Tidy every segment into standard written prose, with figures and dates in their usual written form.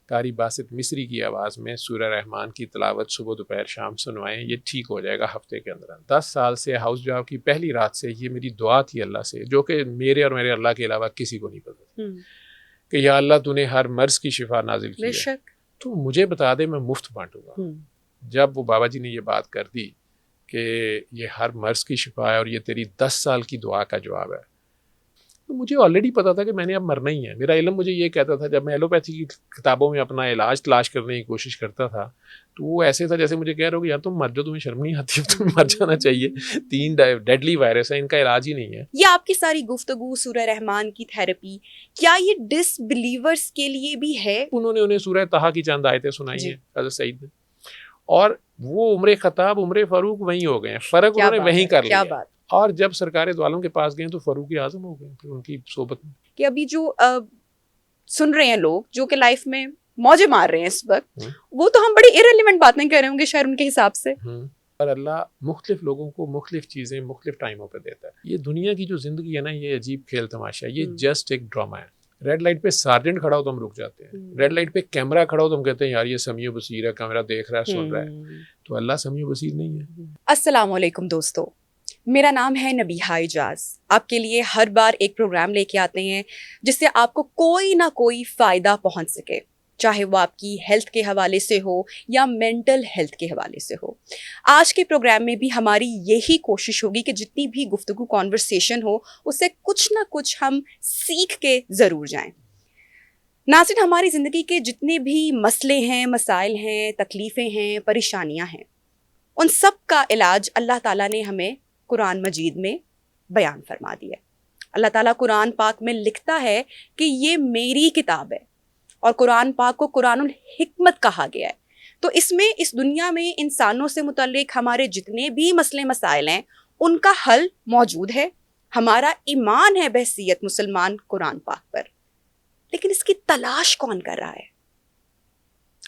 قاری باسط مصری کی آواز میں سورہ رحمان کی تلاوت صبح دوپہر شام سنوائیں، یہ ٹھیک ہو جائے گا ہفتے کے اندر۔ 10 سال سے ہاؤس جاب کی پہلی رات سے یہ میری دعا تھی اللہ سے، جو کہ میرے اور میرے اللہ کے علاوہ کسی کو نہیں پتا کہ یا اللہ تو نے ہر مرض کی شفا نازل کی ہے، تو مجھے بتا دے، میں مفت بانٹوں گا۔ جب وہ بابا جی نے یہ بات کر دی کہ یہ ہر مرض کی شفا ہے اور یہ تیری 10 سال کی دعا کا جواب ہے، تو مجھے آلریڈی پتا تھا کہ میں نے اب مرنا ہی ہے۔ میرا علم مجھے یہ کہتا تھا، جب میں ایلوپیتھی کی کتابوں میں اپنا علاج تلاش کرنے کی کوشش کرتا تھا تو وہ ایسے تھا جیسے مجھے کہہ رہے ہو کہ یار تم مر جاؤ، تمہیں شرم نہیں آتی، تمہیں مر جانا چاہیے، 3 ڈیڈلی وائرس ہیں، ان کا علاج ہی نہیں ہے۔ یہ آپ کی ساری گفتگو سورہ رحمان کی تھراپی، کیا یہ ڈس بلیورز کے لیے بھی ہے؟ انہیں سورہ طٰہٰ کی چند آیتیں سنائی ہیں حضرت سعید نے، اور وہ عمر خطاب عمر فاروق وہیں ہو گئے ہیں، فرق انہوں نے وہیں کر لیا۔ اور جب سرکار دو عالم کے پاس گئے تو فاروق اعظم ہو گئے پھر ان کی صحبت میں۔ کہ ابھی جو سن رہے ہیں لوگ جو کہ لائف میں موجے مار رہے ہیں اس وقت، وہ تو ہم بڑی ایرریلیونٹ باتیں کر رہے ہوں گے شاید ان کے حساب سے۔ اور اللہ مختلف لوگوں کو مختلف چیزیں مختلف ٹائموں پہ دیتا ہے۔ یہ دنیا کی جو زندگی ہے نا، یہ عجیب کھیل تماشا ہے، یہ جسٹ ایک ڈرامہ ہے۔ ریڈ لائٹ پہ سارجنٹ کھڑا ہو تو ہم رک جاتے ہیں، ریڈ لائٹ پہ کیمرہ کھڑا ہو تو ہم کہتے ہیں یار یہ سمیع و بصیر ہے، کیمرہ دیکھ رہا ہے، سن رہا ہے، تو اللہ سمیع و بصیر نہیں ہے۔ السلام علیکم دوستو، میرا نام ہے نبیہہ اعجاز۔ آپ کے لیے ہر بار ایک پروگرام لے کے آتے ہیں جس سے آپ کو کوئی نہ کوئی فائدہ پہنچ سکے، چاہے وہ آپ کی ہیلتھ کے حوالے سے ہو یا مینٹل ہیلتھ کے حوالے سے ہو۔ آج کے پروگرام میں بھی ہماری یہی کوشش ہوگی کہ جتنی بھی گفتگو کانورسیشن ہو اس سے کچھ نہ کچھ ہم سیکھ کے ضرور جائیں۔ ناظرین، ہماری زندگی کے جتنے بھی مسئلے ہیں، مسائل ہیں، تکلیفیں ہیں، پریشانیاں ہیں، ان سب کا علاج اللہ تعالیٰ نے ہمیں قرآن مجید میں بیان فرما دیا ہے۔ اللہ تعالیٰ قرآن پاک میں لکھتا ہے کہ یہ میری کتاب ہے، اور قرآن پاک کو قرآن الحکمت کہا گیا ہے۔ تو اس میں اس دنیا میں انسانوں سے متعلق ہمارے جتنے بھی مسئلے مسائل ہیں ان کا حل موجود ہے۔ ہمارا ایمان ہے بحیثیت مسلمان قرآن پاک پر، لیکن اس کی تلاش کون کر رہا ہے؟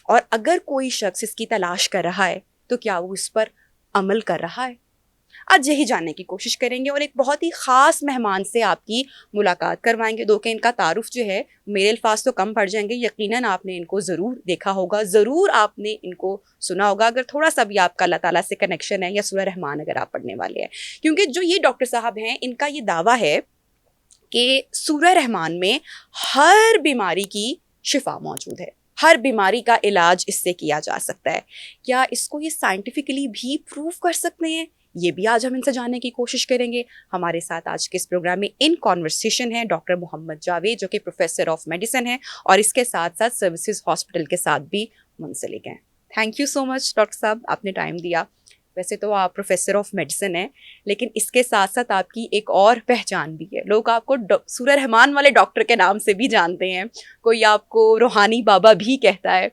اور اگر کوئی شخص اس کی تلاش کر رہا ہے تو کیا وہ اس پر عمل کر رہا ہے؟ آج یہی جاننے کی کوشش کریں گے، اور ایک بہت ہی خاص مہمان سے آپ کی ملاقات کروائیں گے، دو کہ ان کا تعارف جو ہے میرے الفاظ تو کم پڑ جائیں گے، یقیناً آپ نے ان کو ضرور دیکھا ہوگا، ضرور آپ نے ان کو سنا ہوگا، اگر تھوڑا سا بھی آپ کا اللہ تعالیٰ سے کنیکشن ہے، یا سورہ رحمان اگر آپ پڑھنے والے ہیں۔ کیونکہ جو یہ ڈاکٹر صاحب ہیں، ان کا یہ دعویٰ ہے کہ سورہ رحمان میں ہر بیماری کی شفا موجود ہے، ہر بیماری کا علاج اس سے کیا جا سکتا ہے۔ کیا اس کو یہ سائنٹیفکلی بھی پروف کر سکتے ہیں؟ یہ بھی آج ہم ان سے جاننے کی کوشش کریں گے۔ ہمارے ساتھ آج کے اس پروگرام میں ان کانورسیشن ہے ڈاکٹر محمد جاوید، جو کہ پروفیسر آف میڈیسن ہیں اور اس کے ساتھ ساتھ سروسز ہاسپٹل کے ساتھ بھی منسلک ہیں۔ Thank you so much doctor صاحب، آپ نے ٹائم دیا۔ ویسے تو آپ پروفیسر آف میڈیسن ہیں، لیکن اس کے ساتھ ساتھ آپ کی ایک اور پہچان بھی ہے، لوگ آپ کو سورہ رحمان والے ڈاکٹر کے نام سے بھی جانتے ہیں، کوئی آپ کو روحانی بابا بھی کہتا ہے۔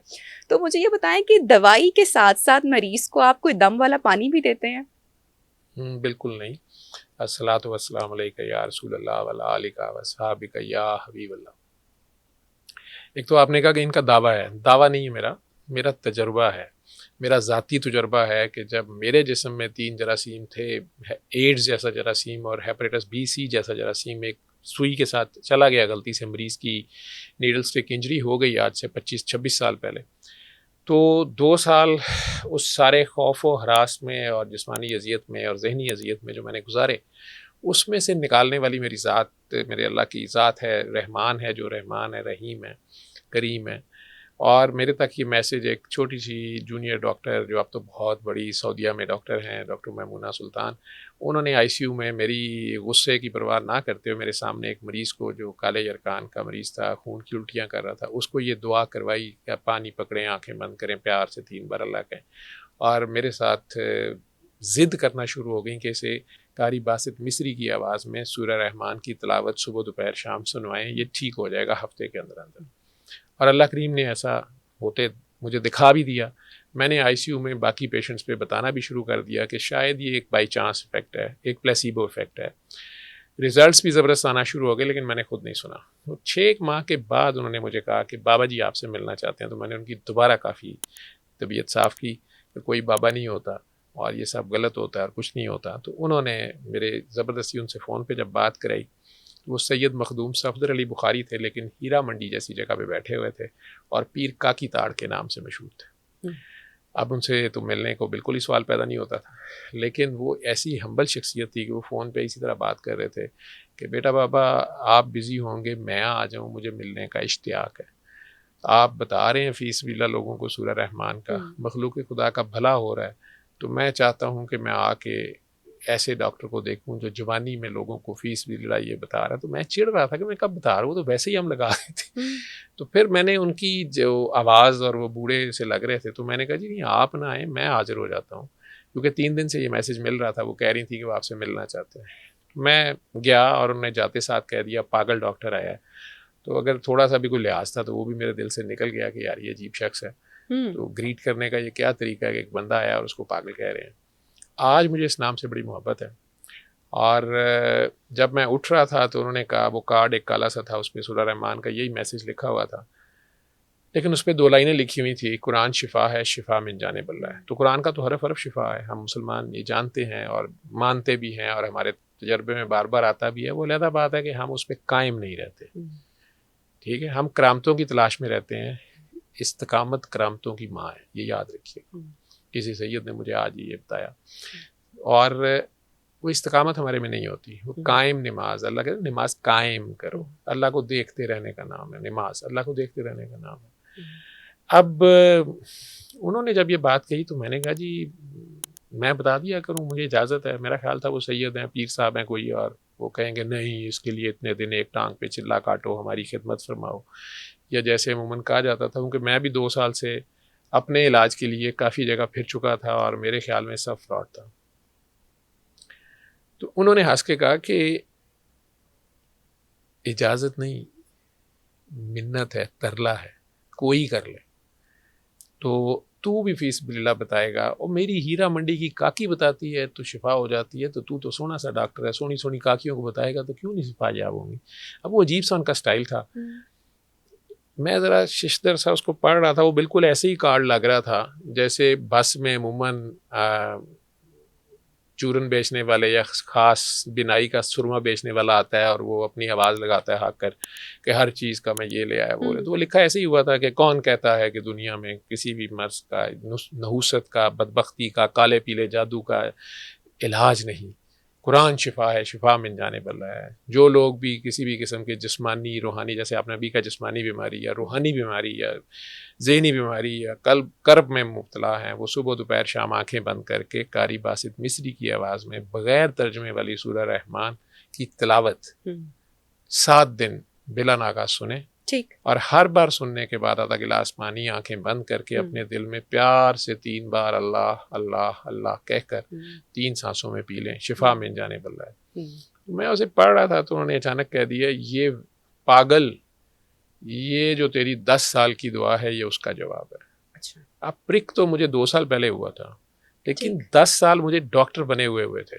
تو مجھے یہ بتائیں کہ دوائی کے ساتھ ساتھ مریض کو آپ کوئی دم والا پانی بھی دیتے ہیں؟ بالکل نہیں۔ الصلاۃ والسلام علیک یا رسول اللہ وعلی آلک واصحابک یا حبیب اللہ۔ ایک تو آپ نے کہا کہ ان کا دعویٰ ہے، دعویٰ نہیں ہے، میرا تجربہ ہے، میرا ذاتی تجربہ ہے کہ جب میرے جسم میں 3 جراثیم تھے، ایڈز جیسا جراثیم اور ہیپیٹائٹس بی سی جیسا جراثیم، ایک سوئی کے ساتھ چلا گیا غلطی سے، مریض کی نیڈل سٹک انجری ہو گئی آج سے 25-26 سال پہلے۔ تو 2 سال اس سارے خوف و ہراس میں اور جسمانی اذیت میں اور ذہنی اذیت میں جو میں نے گزارے، اس میں سے نکالنے والی میری ذات، میرے اللہ کی ذات ہے، رحمان ہے، جو رحمان ہے، رحیم ہے، کریم ہے۔ اور میرے تک یہ میسیج ایک چھوٹی سی جونیئر ڈاکٹر جو اب تو بہت بڑی سعودیہ میں ڈاکٹر ہیں، ڈاکٹر میمونہ سلطان، انہوں نے آئی سی یو میں میری غصے کی پرواہ نہ کرتے ہوئے میرے سامنے ایک مریض کو جو کالے یرکان کا مریض تھا، خون کی الٹیاں کر رہا تھا، اس کو یہ دعا کروائی کہ پانی پکڑیں، آنکھیں بند کریں، پیار سے 3 بار اللہ کہیں، اور میرے ساتھ ضد کرنا شروع ہو گئیں کہ اسے قاری باسط مصری کی آواز میں سورہ رحمان کی تلاوت صبح دوپہر شام سنوائیں، یہ ٹھیک ہو جائے گا ہفتے کے اندر اندر۔ اور اللہ کریم نے ایسا ہوتے مجھے دکھا بھی دیا۔ میں نے آئی سی یو میں باقی پیشنٹس پہ بتانا بھی شروع کر دیا کہ شاید یہ ایک بائی چانس افیکٹ ہے، ایک پلیسیبو افیکٹ ہے۔ ریزلٹس بھی زبردست آنا شروع ہو گئے، لیکن میں نے خود نہیں سنا۔ 6 ماہ کے بعد انہوں نے مجھے کہا کہ بابا جی آپ سے ملنا چاہتے ہیں، تو میں نے ان کی دوبارہ کافی طبیعت صاف کی کہ کوئی بابا نہیں ہوتا اور یہ سب غلط ہوتا ہے اور کچھ نہیں ہوتا۔ تو انہوں نے میرے زبردستی ان سے فون پہ جب بات کرائی وہ سید مخدوم صفدر علی بخاری تھے، لیکن ہیرا منڈی جیسی جگہ پہ بیٹھے ہوئے تھے اور پیر کاکی تاڑ کے نام سے مشہور تھے۔ اب ان سے تو ملنے کو بالکل ہی سوال پیدا نہیں ہوتا تھا، لیکن وہ ایسی ہمبل شخصیت تھی کہ وہ فون پہ اسی طرح بات کر رہے تھے کہ بیٹا بابا آپ بزی ہوں گے، میں آ جاؤں، مجھے ملنے کا اشتیاق ہے۔ آپ بتا رہے ہیں فی سبیل اللہ لوگوں کو سورہ رحمان کا، مخلوق خدا کا بھلا ہو رہا ہے، تو میں چاہتا ہوں کہ میں آ کے ایسے ڈاکٹر کو دیکھوں جو جوانی میں لوگوں کو فی سبیل اللہ یہ بتا رہا ہے۔ تو میں چڑ رہا تھا کہ میں کب بتا رہا ہوں، تو ویسے ہی ہم لگا رہے تھے۔ تو پھر میں نے ان کی جو آواز اور وہ بوڑھے سے لگ رہے تھے، تو میں نے کہا جی نہیں آپ نہ آئیں، میں حاضر ہو جاتا ہوں، کیونکہ 3 دن سے یہ میسج مل رہا تھا، وہ کہہ رہی تھی کہ وہ آپ سے ملنا چاہتے ہیں۔ میں گیا اور انہوں نے جاتے ساتھ کہہ دیا پاگل ڈاکٹر آیا ہے۔ تو اگر تھوڑا سا بھی کوئی لحاظ تھا تو وہ بھی میرے دل سے نکل گیا کہ یار یہ عجیب شخص ہے، تو گریٹ کرنے کا یہ کیا طریقہ ہے کہ ایک بندہ آیا اور اس کو پاگل کہہ رہے ہیں۔ آج مجھے اس نام سے بڑی محبت ہے، اور جب میں اٹھ رہا تھا تو انہوں نے کہا، وہ کارڈ ایک کالا سا تھا، اس پہ سورہ رحمان کا یہی میسج لکھا ہوا تھا، لیکن اس پہ 2 لائنیں لکھی ہوئی تھی، قرآن شفا ہے، شفا من جانب اللہ ہے۔ تو قرآن کا تو حرف حرف شفا ہے، ہم مسلمان یہ جانتے ہیں اور مانتے بھی ہیں، اور ہمارے تجربے میں بار بار آتا بھی ہے۔ وہ علیحدہ بات ہے کہ ہم اس پہ قائم نہیں رہتے، ٹھیک ہے، ہم کرامتوں کی تلاش میں رہتے ہیں۔ استقامت کرامتوں کی ماں ہے، یہ یاد رکھیے۔ کسی سید نے مجھے آج یہ بتایا، اور وہ استقامت ہمارے میں نہیں ہوتی، وہ قائم نماز، اللہ کہتے ہیں نماز قائم کرو، اللہ کو دیکھتے رہنے کا نام ہے نماز، اللہ کو دیکھتے رہنے کا نام ہے۔ اب انہوں نے جب یہ بات کہی تو میں نے کہا جی میں بتا دیا کروں، مجھے اجازت ہے۔ میرا خیال تھا وہ سید ہیں، پیر صاحب ہیں کوئی، اور وہ کہیں گے نہیں اس کے لیے اتنے دن ایک ٹانگ پہ چلا کاٹو، ہماری خدمت فرماؤ، یا جیسے عموماً کہا جاتا تھا، کیونکہ میں بھی 2 سال سے اپنے علاج کے لیے کافی جگہ پھر چکا تھا اور میرے خیال میں سب فراڈ تھا۔ تو انہوں نے ہنس کے کہا کہ اجازت نہیں، منت ہے، ترلا ہے، کوئی کر لے، تو بھی فی سبیل اللہ بتائے گا، اور میری ہیرا منڈی کی کاکی بتاتی ہے تو شفا ہو جاتی ہے، تو سونا سا ڈاکٹر ہے، سونی سونی کاکیوں کو بتائے گا تو کیوں نہیں شفا یاب ہوں گی۔ اب وہ عجیب سا ان کا سٹائل تھا، میں ذرا ششدر سا اس کو پڑھ رہا تھا، وہ بالکل ایسے ہی کارڈ لگ رہا تھا جیسے بس میں عموماً چورن بیچنے والے یا خاص بنائی کا سرما بیچنے والا آتا ہے اور وہ اپنی آواز لگاتا ہے ہاک کر کہ ہر چیز کا میں یہ لے آیا وہ لے، تو وہ لکھا ایسے ہی ہوا تھا کہ کون کہتا ہے کہ دنیا میں کسی بھی مرض کا، نحوست کا، بدبختی کا، کالے پیلے جادو کا علاج نہیں، قرآن شفا ہے، شفا من جانب اللہ ہے۔ جو لوگ بھی کسی بھی قسم کے جسمانی روحانی، جیسے آپ نے ابھی کا جسمانی بیماری یا روحانی بیماری یا ذہنی بیماری یا قلب کرب میں مبتلا ہیں، وہ صبح دوپہر شام آنکھیں بند کر کے قاری باسط مصری کی آواز میں بغیر ترجمے والی سورہ رحمان کی تلاوت 7 دن بلا ناغہ سنیں، ٹھیک، اور ہر بار سننے کے بعد آدھا گلاس پانی آنکھیں بند کر کے اپنے دل میں پیار سے 3 بار اللہ اللہ اللہ کہہ کر 3 سانسوں میں پی لیں، شفا من جانب اللہ ہے۔ میں اسے پڑھ رہا تھا تو انہوں نے اچانک کہہ دیا یہ پاگل، یہ جو تیری 10 سال کی دعا ہے یہ اس کا جواب ہے۔ اچھا، اب پرک تو مجھے 2 سال پہلے ہوا تھا، لیکن 10 سال مجھے ڈاکٹر بنے ہوئے تھے،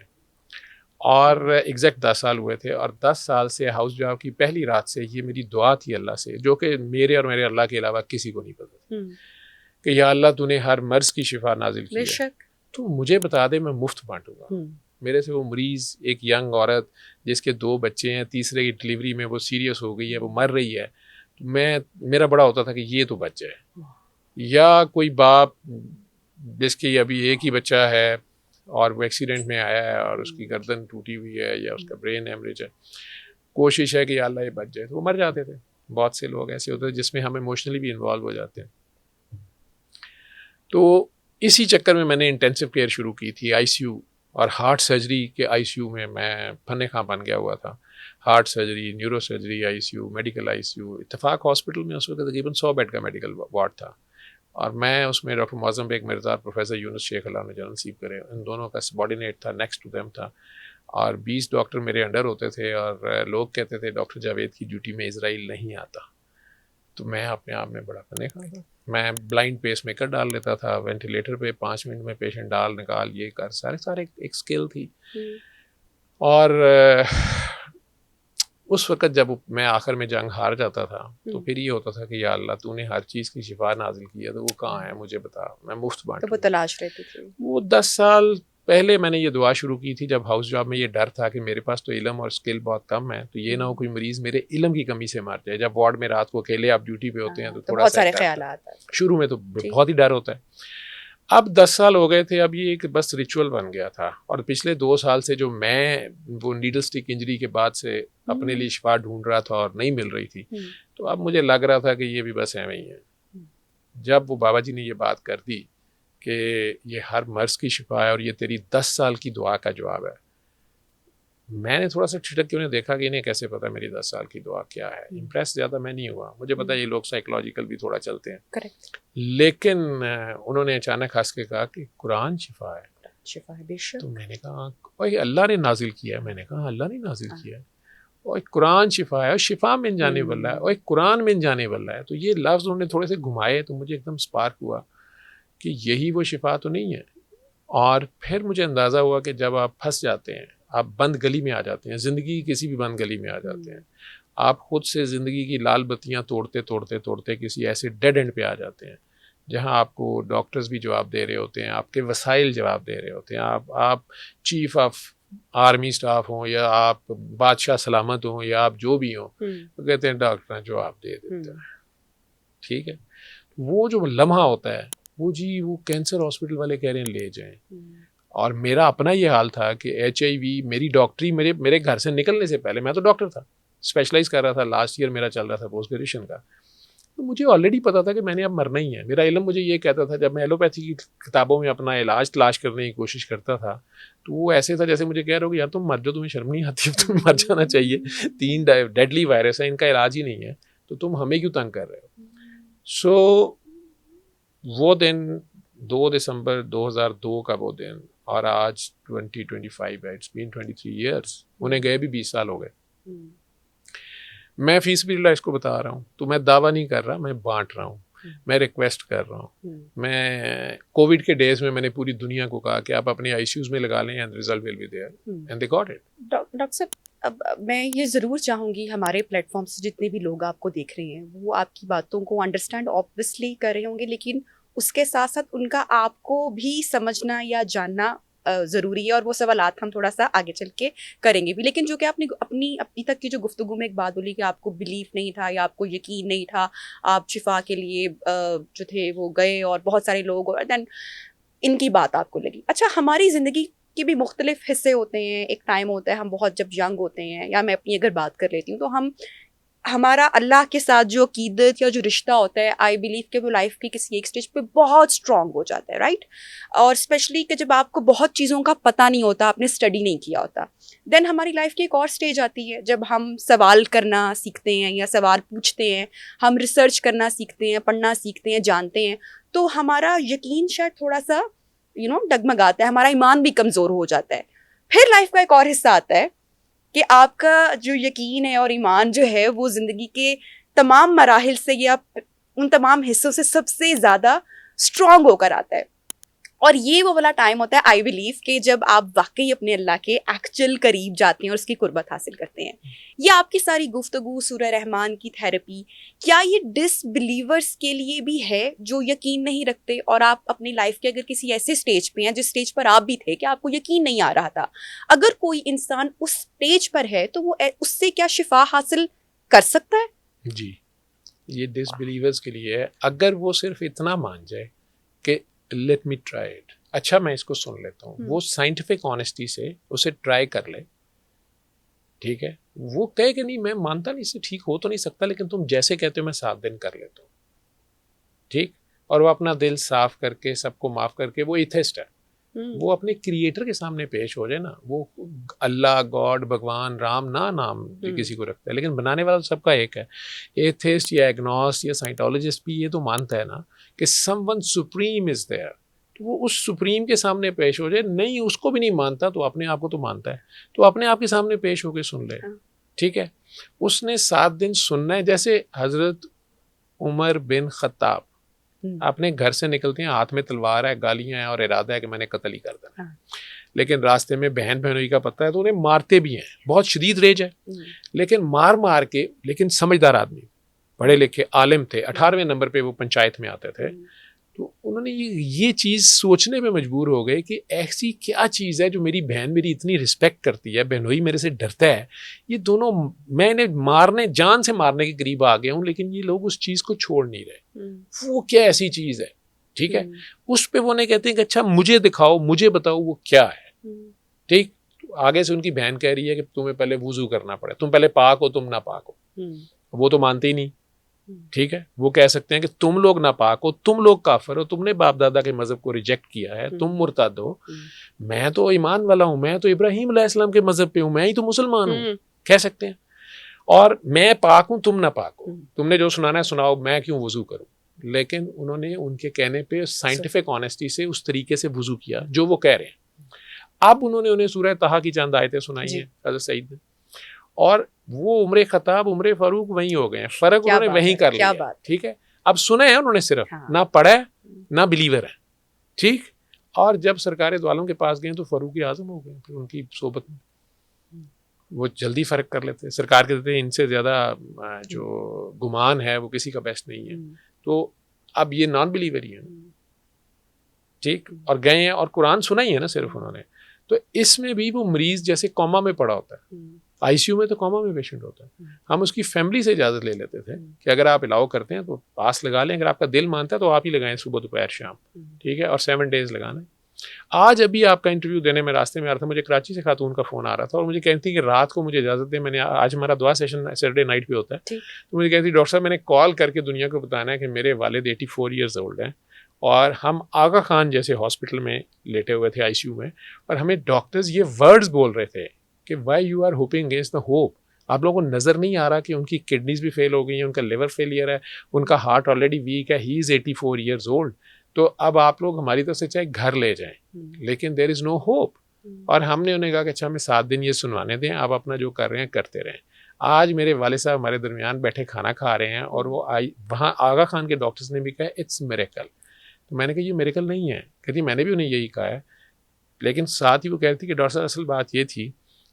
اور ایگزیکٹ 10 سال ہوئے تھے، اور 10 سال سے ہاؤس جاب کی پہلی رات سے یہ میری دعا تھی اللہ سے، جو کہ میرے اور میرے اللہ کے علاوہ کسی کو نہیں پتا، کہ یا اللہ تو نے ہر مرض کی شفا نازل کی ہے، تو مجھے بتا دے میں مفت بانٹوں گا۔ میرے سے وہ مریض ایک ینگ عورت جس کے 2 بچے ہیں، تیسرے کی ڈلیوری میں وہ سیریس ہو گئی ہے، وہ مر رہی ہے، میرا بڑا ہوتا تھا کہ یہ تو بچ جائے، یا کوئی باپ جس کی ابھی ایک ہی بچہ ہے اور وہ ایکسیڈنٹ میں آیا ہے اور اس کی گردن ٹوٹی ہوئی ہے یا اس کا برین ہیمریج ہے، کوشش ہے کہ یا اللہ یہ بچ جائے، تو وہ مر جاتے تھے۔ بہت سے لوگ ایسے ہوتے ہیں جس میں ہم ایموشنلی بھی انوالو ہو جاتے ہیں۔ تو اسی چکر میں نے انٹینسو کیئر شروع کی تھی، آئی سی یو، اور ہارٹ سرجری کے آئی سی یو میں فن خاں بن گیا ہوا تھا۔ Heart surgery, neuro surgery I C U, medical I C U, Ittefaq hospital میں اس وقت تقریباً 100 بیڈ کا میڈیکل وارڈ تھا، اور میں اس میں ڈاکٹر معظم بیگ مرزا اور پروفیسر یونس شیخ اللہ نے جنرل نصیب کرے، ان دونوں کا سبارڈینیٹ تھا، نیکسٹ ٹو دیم تھا، اور 20 ڈاکٹر میرے انڈر ہوتے تھے، اور لوگ کہتے تھے ڈاکٹر جاوید کی ڈیوٹی میں اسرائیل نہیں آتا، تو میں اپنے آپ میں بڑا فن خاں تھا۔ میں بلائنڈ پیس میکر ڈال لیتا تھا، وینٹیلیٹر پہ 5 منٹ میں پیشنٹ ڈال نکال، یہ کر، سارے ایک سکل تھی۔ اور اس وقت جب میں آخر میں جنگ ہار جاتا تھا تو پھر یہ ہوتا تھا کہ یا اللہ تو نے ہر چیز کی شفا نازل کی ہے، تو وہ کہاں ہے مجھے بتا، میں مفت بانٹوں۔ تو وہ تلاش رہتی تھی۔ وہ 10 سال پہلے میں نے یہ دعا شروع کی تھی جب ہاؤس جاب میں یہ ڈر تھا کہ میرے پاس تو علم اور اسکل بہت کم ہے، تو یہ نہ ہو کوئی مریض میرے علم کی کمی سے مر جائے. جب وارڈ میں رات کو اکیلے آپ ڈیوٹی پہ ہوتے ہیں تو تھوڑا بہت سا سارے خیالات ہیں. شروع میں تو بہت ہی ڈر ہوتا ہے. اب 10 سال ہو گئے تھے، اب یہ ایک بس ریچول بن گیا تھا. اور پچھلے 2 سال سے جو میں وہ نیڈل سٹک انجری کے بعد سے اپنے لیے شفا ڈھونڈ رہا تھا اور نہیں مل رہی تھی، تو اب مجھے لگ رہا تھا کہ یہ بھی بس ایویں ہی ہے. جب وہ بابا جی نے یہ بات کر دی کہ یہ ہر مرض کی شفا ہے اور یہ تیری 10 سال کی دعا کا جواب ہے، میں نے تھوڑا سا ٹھٹک کے انہیں دیکھا کہ انہیں کیسے پتا میری 10 سال کی دعا کیا ہے. امپریس زیادہ میں نہیں ہوا، مجھے پتا یہ لوگ سائیکولوجیکل بھی تھوڑا چلتے ہیں. کریکٹ. لیکن انہوں نے اچانک ہنس کے کہا کہ قرآن شفا ہے. شفا ہے بے شک. تو میں نے کہا اوہ اللہ نے نازل کیا ہے. میں نے کہا اللہ نے نازل کیا ہے. اور قرآن شفا ہے اور شفا من جانے والا ہے اور قرآن من جانے والا ہے. تو یہ لفظ انہوں نے تھوڑے سے گھمائے تو مجھے ایک دم سپارک ہوا کہ یہی وہ شفا تو نہیں ہے. اور پھر مجھے اندازہ ہوا کہ جب آپ پھنس جاتے ہیں، آپ بند گلی میں آ جاتے ہیں، زندگی کی کسی بھی بند گلی میں آ جاتے ہیں، آپ خود سے زندگی کی لال بتیاں توڑتے کسی ایسے ڈیڈ اینڈ پہ آ جاتے ہیں جہاں آپ کو ڈاکٹرز بھی جواب دے رہے ہوتے ہیں، آپ کے وسائل جواب دے رہے ہوتے ہیں، آپ چیف آف آرمی سٹاف ہوں یا آپ بادشاہ سلامت ہوں یا آپ جو بھی ہوں، تو کہتے ہیں ڈاکٹر جواب دے دیتے ہیں. ٹھیک ہے، وہ جو لمحہ ہوتا ہے وہ وہ کینسر ہاسپٹل والے کہہ رہے ہیں لے جائیں. اور میرا اپنا یہ حال تھا کہ HIV میری ڈاکٹری میرے گھر سے نکلنے سے پہلے، میں تو ڈاکٹر تھا، اسپیشلائز کر رہا تھا، لاسٹ ایئر میرا چل رہا تھا پوسٹ گریجویشن کا، تو مجھے آلریڈی پتا تھا کہ میں نے اب مرنا ہی ہے. میرا علم مجھے یہ کہتا تھا، جب میں ایلوپیتھی کی کتابوں میں اپنا علاج تلاش کرنے کی کوشش کرتا تھا تو وہ ایسے تھا جیسے مجھے کہہ رہے ہو کہ یار تم مر جاؤ، تمہیں شرم نہیں آتی، تمہیں مر جانا چاہیے، 3 ڈیڈلی وائرس ہیں، ان کا علاج ہی نہیں ہے، تو تم ہمیں کیوں تنگ کر رہے ہو. سو وہ دن 2 دسمبر 2002 کا وہ دن، اور آج 2025 ہے، اٹس بین 23 ایئرس، انہیں گئے بھی 20 سال ہو گئے. میں فی سبیل اللہ اس کو بتا رہا ہوں، تو میں دعویٰ نہیں کر رہا، میں بانٹ رہا ہوں، میں ریکویسٹ کر رہا ہوں. میں کووڈ کے ڈیز میں نے پوری دنیا کو کہا کہ آپ اپنے ICUs میں لگا لیں، and result will be there, and they got it. Doctor صاحب، اب میں یہ ضرور چاہوں گی ہمارے پلیٹ فارم سے جتنے بھی لوگ آپ کو دیکھ رہے ہیں وہ آپ کی باتوں کو انڈرسٹینڈ آبویسلی کر رہے ہوں گے، لیکن اس کے ساتھ ساتھ ان کا آپ کو بھی سمجھنا یا جاننا ضروری ہے، اور وہ سوالات ہم تھوڑا سا آگے چل کے کریں گے بھی. لیکن جو کہ آپ نے اپنی تک کی جو گفتگو میں ایک بات بولی کہ آپ کو بلیف نہیں تھا یا آپ کو یقین نہیں تھا، آپ شفا کے لیے جو تھے وہ گئے اور بہت سارے لوگ، اور دین ان کی بات آپ کو لگی. اچھا، ہماری زندگی کے بھی مختلف حصے ہوتے ہیں. ایک ٹائم ہوتا ہے ہم بہت جب ینگ ہوتے ہیں، یا میں اپنی اگر بات کر لیتی ہوں تو ہمارا اللہ کے ساتھ جو عقیدت یا جو رشتہ ہوتا ہے، آئی بلیو کہ وہ لائف کی کسی ایک سٹیج پہ بہت اسٹرانگ ہو جاتا ہے، رائٹ؟ اور اسپیشلی کہ جب آپ کو بہت چیزوں کا پتہ نہیں ہوتا، آپ نے اسٹڈی نہیں کیا ہوتا، دین ہماری لائف کی ایک اور سٹیج آتی ہے جب ہم سوال کرنا سیکھتے ہیں یا سوال پوچھتے ہیں، ہم ریسرچ کرنا سیکھتے ہیں، پڑھنا سیکھتے ہیں، جانتے ہیں، تو ہمارا یقین شاید تھوڑا سا ڈگمگاتا ہے، ہمارا ایمان بھی کمزور ہو جاتا ہے. پھر لائف کا ایک اور حصہ آتا ہے کہ آپ کا جو یقین ہے اور ایمان جو ہے وہ زندگی کے تمام مراحل سے یا ان تمام حصوں سے سب سے زیادہ اسٹرانگ ہو کر آتا ہے. اور یہ وہ والا ٹائم ہوتا ہے آئی بلیو کہ جب آپ واقعی اپنے اللہ کے ایکچوئل قریب جاتے ہیں اور اس کی قربت حاصل کرتے ہیں. یہ آپ کی ساری گفتگو سورہ رحمان کی تھیراپی، کیا یہ ڈس بلیورس کے لیے بھی ہے جو یقین نہیں رکھتے، اور آپ اپنی لائف کے اگر کسی ایسے سٹیج پہ ہیں جس سٹیج پر آپ بھی تھے کہ آپ کو یقین نہیں آ رہا تھا، اگر کوئی انسان اس سٹیج پر ہے تو وہ اس سے کیا شفا حاصل کر سکتا ہے؟ جی، یہ ڈس بلیورس کے لیے ہے. اگر وہ صرف اتنا مان جائے کہ لیٹ می ٹرائی اٹ، اچھا میں اس کو سن لیتا ہوں، وہ سائنٹیفک آنیسٹی سے اسے ٹرائی کر لے، ٹھیک ہے، وہ کہے کہ نہیں میں مانتا نہیں، اس سے ٹھیک ہو تو نہیں سکتا، لیکن تم جیسے کہتے ہو میں 7 دن کر لیتا ہوں، ٹھیک، اور وہ اپنا دل صاف کر کے سب کو معاف کر کے، وہ ایتھسٹ ہے، وہ اپنے کریٹر کے سامنے پیش ہو جائے نا. وہ اللہ، گاڈ، بھگوان، رام نہ نام جو کسی کو رکھتا ہے، لیکن بنانے والا سب کا ایک ہے. ایتھسٹ یا ایگنوسٹ یا سائنٹولوجسٹ بھی یہ تو مانتا ہے نا کہ some one supreme is there, تو وہ اس سپریم کے سامنے پیش ہو جائے. نہیں اس کو بھی نہیں مانتا تو اپنے آپ کو تو مانتا ہے، تو اپنے آپ کے سامنے پیش ہو کے سن لے، ٹھیک ہے. اس نے 7 دن سننا ہے. جیسے حضرت عمر بن خطاب اپنے گھر سے نکلتے ہیں، ہاتھ میں تلوار ہے، گالیاں ہیں اور ارادہ ہے کہ میں نے قتل ہی کر دینا، لیکن راستے میں بہن بہنوئی کا پتہ ہے تو انہیں مارتے بھی ہیں، بہت شدید ریج ہے، لیکن مار کے، لیکن سمجھدار آدمی، پڑھے لکھے عالم تھے، 18ویں نمبر پہ وہ پنچایت میں آتے تھے، تو انہوں نے یہ چیز سوچنے پہ مجبور ہو گئے کہ ایسی کیا چیز ہے جو میری بہن میری اتنی رسپیکٹ کرتی ہے, بہنوئی میرے سے ڈرتا ہے, یہ دونوں میں نے مارنے جان سے مارنے کے قریب آ گیا ہوں, لیکن یہ لوگ اس چیز کو چھوڑ نہیں رہے. وہ کیا ایسی چیز ہے, ٹھیک ہے, اس پہ وہ نہیں کہتے ہیں کہ اچھا مجھے دکھاؤ, مجھے بتاؤ وہ کیا ہے. ٹھیک, آگے سے ان کی بہن کہہ رہی ہے کہ تمہیں پہلے وضو کرنا پڑے, تم پہلے پاک ہو تم ناپاک ہو. وہ تو مانتے ہی نہیں. ٹھیک ہے, وہ کہہ سکتے ہیں کہ تم لوگ ناپاک ہو, تم لوگ کافر ہو, تم نے باپ دادا کے مذہب کو ریجیکٹ کیا ہے, تم مرتد ہو. میں تو ایمان والا ہوں, میں تو ابراہیم علیہ السلام کے مذہب پہ ہوں, میں ہی تو مسلمان ہوں, کہہ سکتے ہیں. اور میں پاک ہوں تم ناپاک ہو, تم نے جو سنانا ہے سناؤ, میں کیوں وضو کروں. لیکن انہوں نے ان کے کہنے پہ سائنٹیفک آنیسٹی سے اس طریقے سے وضو کیا جو وہ کہہ رہے ہیں. اب انہوں نے انہیں سورہ طٰہٰ کی چند آیتیں سنائی ہیں حضرت سعید نے, اور وہ عمر خطاب عمر فاروق وہیں ہو گئے ہیں, فرق انہوں نے وہیں کر لیا. ٹھیک ہے, اب سنے ہیں انہوں نے صرف, نہ پڑھا ہے نہ بلیور ہے. ٹھیک, اور جب سرکار دو عالم کے پاس گئے تو فاروق اعظم ہو گئے پھر ان کی صحبت میں. وہ جلدی فرق کر لیتے. سرکار کہتے ہیں ان سے زیادہ جو گمان ہے وہ کسی کا بیسٹ نہیں ہے. تو اب یہ نان بلیور ہی ہے. ٹھیک, اور گئے ہیں اور قرآن سنا ہی ہے نا صرف انہوں نے. تو اس میں بھی وہ مریض جیسے کوما میں پڑا ہوتا ہے, آئی سی یو میں تو کوما میں پیشنٹ ہوتا ہے, ہم اس کی فیملی سے اجازت لے لیتے تھے کہ اگر آپ الاؤ کرتے ہیں تو پاس لگا لیں, اگر آپ کا دل مانتا ہے تو آپ ہی لگائیں صبح دوپہر شام. ٹھیک ہے, اور 7 days لگانا ہے. آج ابھی آپ کا انٹرویو دینے میں راستے میں آ رہا تھا, مجھے کراچی سے خاتون کا فون آ رہا تھا اور مجھے کہتی تھی کہ رات کو مجھے اجازت دیں, میں نے آج ہمارا دعا سیشن سیٹرڈے نائٹ پہ ہوتا ہے, تو مجھے کہتی ڈاکٹر صاحب میں نے کال کر کے دنیا کو بتانا ہے کہ میرے والد 84 years old ہیں اور ہم آغا خان جیسے ہاسپٹل میں لیٹے ہوئے تھے آئی سی یو میں, اور ہمیں ڈاکٹرز یہ ورڈز بول رہے تھے کہ why you are hoping against the hope. آپ لوگوں کو نظر نہیں آ رہا کہ ان کی کڈنیز بھی فیل ہو گئی ہیں, ان کا لیور فیلئر ہے, ان کا ہارٹ آلریڈی ویک ہے, ہی از 84 years old. تو اب آپ لوگ ہماری طرف سے چاہے گھر لے جائیں لیکن دیر از نو ہوپ. اور ہم نے انہیں کہا کہ اچھا ہمیں 7 دن یہ سنوانے دیں, آپ اپنا جو کر رہے ہیں کرتے رہیں. آج میرے والد صاحب ہمارے درمیان بیٹھے کھانا کھا رہے ہیں اور وہ وہاں آغا خان کے ڈاکٹرز نے بھی کہا اٹس میریکل. تو میں نے کہا یہ میریکل نہیں ہے. کہتی میں نے بھی انہیں یہی کہا ہے, لیکن ساتھ ہی وہ کہتی کہ ڈاکٹر صاحب اصل بات یہ تھی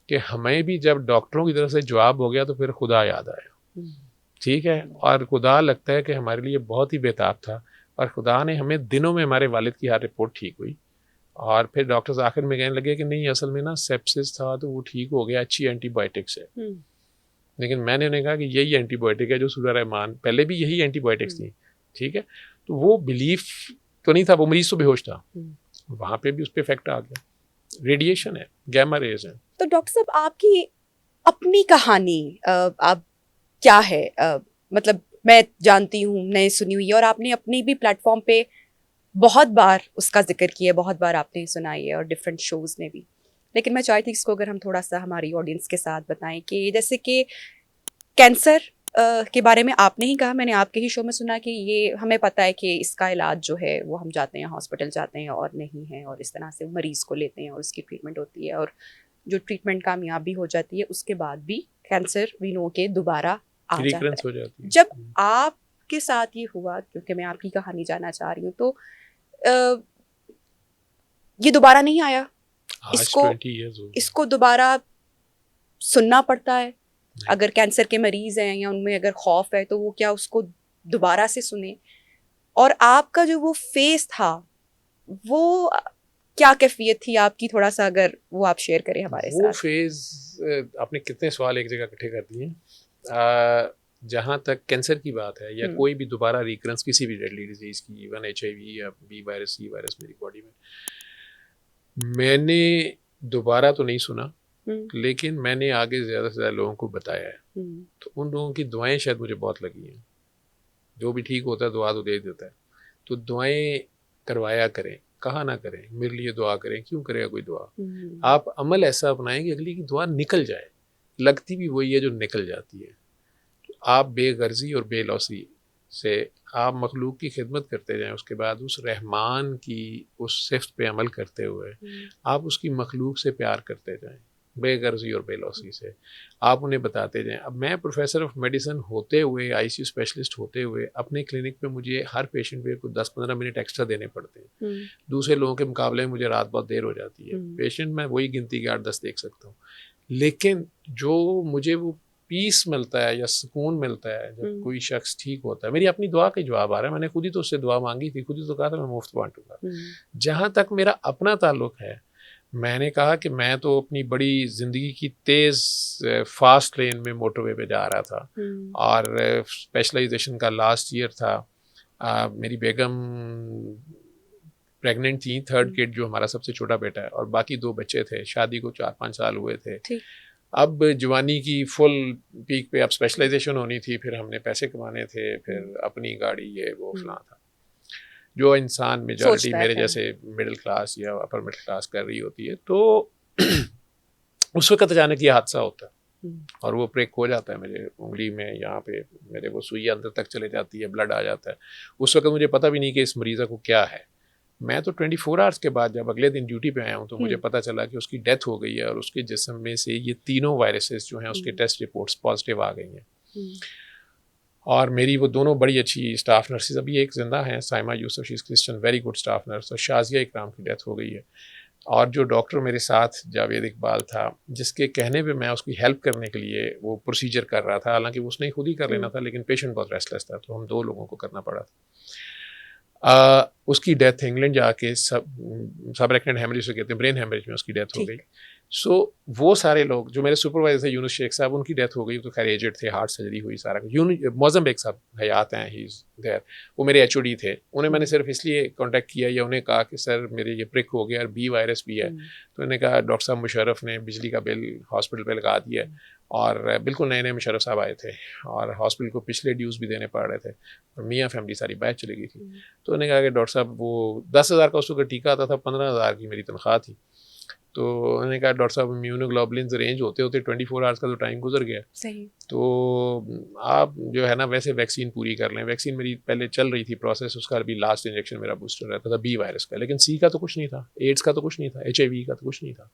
کہ ہمیں بھی جب ڈاکٹروں کی طرف سے جواب ہو گیا تو پھر خدا یاد آیا. ٹھیک ہے, اور خدا لگتا ہے کہ ہمارے لیے بہت ہی بےتاب تھا, اور خدا نے ہمیں دنوں میں ہمارے والد کی ہر رپورٹ ٹھیک ہوئی. اور پھر ڈاکٹرز آخر میں کہنے لگے کہ نہیں اصل میں نا سیپسس تھا تو وہ ٹھیک ہو گیا, اچھی اینٹی بایوٹکس ہے. لیکن میں نے انہیں کہا کہ یہی اینٹی بایوٹک ہے جو سورہ رحمان, پہلے بھی یہی اینٹی بایوٹکس تھیں. ٹھیک ہے, تو وہ بلیف تو نہیں تھا, وہ مریض تو بے ہوش تھا, وہاں پہ بھی اس پہ افیکٹ آ گیا. ریڈیشن ہے, گیما ریز ہے. تو ڈاکٹر صاحب آپ کی اپنی کہانی آپ کیا ہے؟ مطلب میں جانتی ہوں, میں سنی ہوئی ہے, اور آپ نے اپنی بھی پلیٹ فارم پہ بہت بار اس کا ذکر کیا ہے, بہت بار آپ نے سنائی ہے اور ڈفرینٹ شوز میں بھی. لیکن میں چاہتی تھی اس کو اگر ہم تھوڑا سا ہماری آڈینس کے ساتھ بتائیں کہ جیسے کہ کینسر کے بارے میں آپ نے ہی کہا, میں نے آپ کے ہی شو میں سنا کہ یہ ہمیں پتہ ہے کہ اس کا علاج جو ہے وہ ہم جاتے ہیں ہاسپٹل جاتے ہیں اور نہیں ہے, اور اس طرح سے مریض کو لیتے ہیں اور اس کی ٹریٹمنٹ ہوتی ہے, اور جو ٹریٹمنٹ کامیاب بھی ہو جاتی ہے اس کے بعد بھی کینسر وی نو کے دوبارہ آ جاتا ہے. جب آپ کے ساتھ یہ ہوا, کیونکہ میں آپ کی کہانی جاننا چاہ رہی ہوں, تو یہ دوبارہ نہیں آیا, اس کو دوبارہ سننا پڑتا ہے اگر کینسر کے مریض ہیں یا ان میں اگر خوف ہے تو وہ کیا اس کو دوبارہ سے سنیں؟ اور آپ کا جو وہ فیس تھا وہ کیا کیفیت تھی آپ کی, تھوڑا سا اگر وہ آپ شیئر کریں ہمارے ساتھ. وہ فیز, آپ نے کتنے سوال ایک جگہ اکٹھے کر دیے. جہاں تک کینسر کی بات ہے یا کوئی بھی دوبارہ ریکرنس کسی بھی ڈیڈلی ڈیزیز کی, ایون HIV یا بی وائرس سی وائرس میری باڈی میں نے دوبارہ تو نہیں سنا, لیکن میں نے آگے زیادہ سے زیادہ لوگوں کو بتایا ہے. تو ان لوگوں کی دعائیں شاید مجھے بہت لگی ہیں. جو بھی ٹھیک ہوتا ہے دعا تو دے دیتا ہے, تو دعائیں کروایا کریں, کہا نہ کریں میرے لیے دعا کریں, کیوں کرے گا کوئی دعا. آپ عمل ایسا اپنائیں کہ اگلی کی دعا نکل جائے, لگتی بھی وہی ہے جو نکل جاتی ہے. آپ بے غرضی اور بے لوثی سے آپ مخلوق کی خدمت کرتے جائیں, اس کے بعد اس رحمان کی اس صفت پہ عمل کرتے ہوئے آپ اس کی مخلوق سے پیار کرتے جائیں, بے غرضی اور بے لوثی سے آپ انہیں بتاتے جائیں. اب میں پروفیسر آف میڈیسن ہوتے ہوئے, ICU اسپیشلسٹ ہوتے ہوئے, اپنے کلینک پہ مجھے ہر پیشنٹ پہ کوئی 10-15 منٹ ایکسٹرا دینے پڑتے ہیں. دوسرے لوگوں کے مقابلے میں مجھے رات بہت دیر ہو جاتی ہے. پیشنٹ میں وہی گنتی کے 8-10 دیکھ سکتا ہوں, لیکن جو مجھے وہ پیس ملتا ہے یا سکون ملتا ہے جب کوئی شخص ٹھیک ہوتا ہے. میری اپنی دعا کا جواب آ رہا ہے, میں نے خود ہی تو اس سے دعا مانگی تھی, خود ہی تو کہا تھا میں مفت بانٹوں گا. جہاں تک میرا اپنا تعلق ہے, میں نے کہا کہ میں تو اپنی بڑی زندگی کی تیز فاسٹ لین میں موٹر وے پہ جا رہا تھا, اور اسپیشلائزیشن کا لاسٹ ایئر تھا. میری بیگم پریگننٹ تھیں, تھرڈ کڈ جو ہمارا سب سے چھوٹا بیٹا ہے, اور باقی 2 بچے تھے. شادی کو 4-5 سال ہوئے تھے. اب جوانی کی فل پیک پہ اب اسپیشلائزیشن ہونی تھی, پھر ہم نے پیسے کمانے تھے, پھر اپنی گاڑی یہ وہ فلاں تھا جو انسان میجورٹی میرے جیسے مڈل کلاس یا اپر مڈل کلاس کر رہی ہوتی ہے. تو اس وقت اچانک یہ حادثہ ہوتا ہے اور وہ بریک ہو جاتا ہے میرے انگلی میں, یہاں پہ میرے وہ سوئی اندر تک چلے جاتی ہے, بلڈ آ جاتا ہے. اس وقت مجھے پتہ بھی نہیں کہ اس مریضہ کو کیا ہے. میں تو 24 آورس کے بعد جب اگلے دن ڈیوٹی پہ آیا ہوں تو مجھے پتہ چلا کہ اس کی ڈیتھ ہو گئی ہے, اور اس کے جسم میں سے یہ تینوں وائرسز جو ہیں اس کے ٹیسٹ رپورٹس پازیٹیو آ گئی ہیں. اور میری وہ دونوں بڑی اچھی اسٹاف نرسز ابھی ایک زندہ ہیں, Saima Yousuf, she is Christian, very good staff nurse, اور شازیہ اکرام کی ڈیتھ ہو گئی ہے. اور جو ڈاکٹر میرے ساتھ جاوید اقبال تھا, جس کے کہنے پہ میں اس کی ہیلپ کرنے کے لیے وہ پروسیجر کر رہا تھا, حالانکہ اس نے خود ہی کر لینا تھا, لیکن پیشنٹ بہت ریسٹلیس تھا تو ہم 2 لوگوں کو کرنا پڑا تھا. اس کی ڈیتھ انگلینڈ جا کے سب ریکٹنٹ ہیمریج سے کہتے ہیں, برین ہیمریج میں اس کی ڈیتھ ہو گئی. سو وہ سارے لوگ جو میرے سپروائزر تھے یونس شیخ صاحب, ان کی ڈیتھ ہو گئی, تو خیر ایجڈ تھے, ہارٹ سرجری ہوئی, سارا کچھ. معظم بیگ صاحب حیات ہیں, ہی از دیر, وہ میرے ایچ او ڈی تھے. انہیں میں نے صرف اس لیے کانٹیکٹ کیا یا انہیں کہا کہ سر میرے یہ پرک ہو گیا اور بی وائرس بھی ہے, تو انہوں نے کہا ڈاکٹر صاحب مشرف نے بجلی کا بل ہاسپٹل پہ لگا دیا, اور بالکل نئے مشرف صاحب آئے تھے, اور ہاسپٹل کو پچھلے ڈیوز بھی دینے پڑ رہے تھے, اور میاں فیملی ساری بیٹھ چلی گئی تھی. تو انہوں نے کہا کہ ڈاکٹر صاحب وہ 10,000 کا اس وقت ٹیکہ آتا تھا, 15,000 کی میری تنخواہ تھی. تو انہوں نے کہا ڈاکٹر صاحب امیونوگلوبولنز ارینج ہوتے ہوتے 24 آورس کا تو ٹائم گزر گیا, تو آپ جو ہے نا ویسے ویکسین پوری کر لیں. ویکسین میری پہلے چل رہی تھی پروسیس, اس کا بھی لاسٹ انجیکشن میرا بوسٹر رہتا تھا بی وائرس کا, لیکن سی کا تو کچھ نہیں تھا, ایڈس کا تو کچھ نہیں تھا, HIV کا تو کچھ نہیں تھا.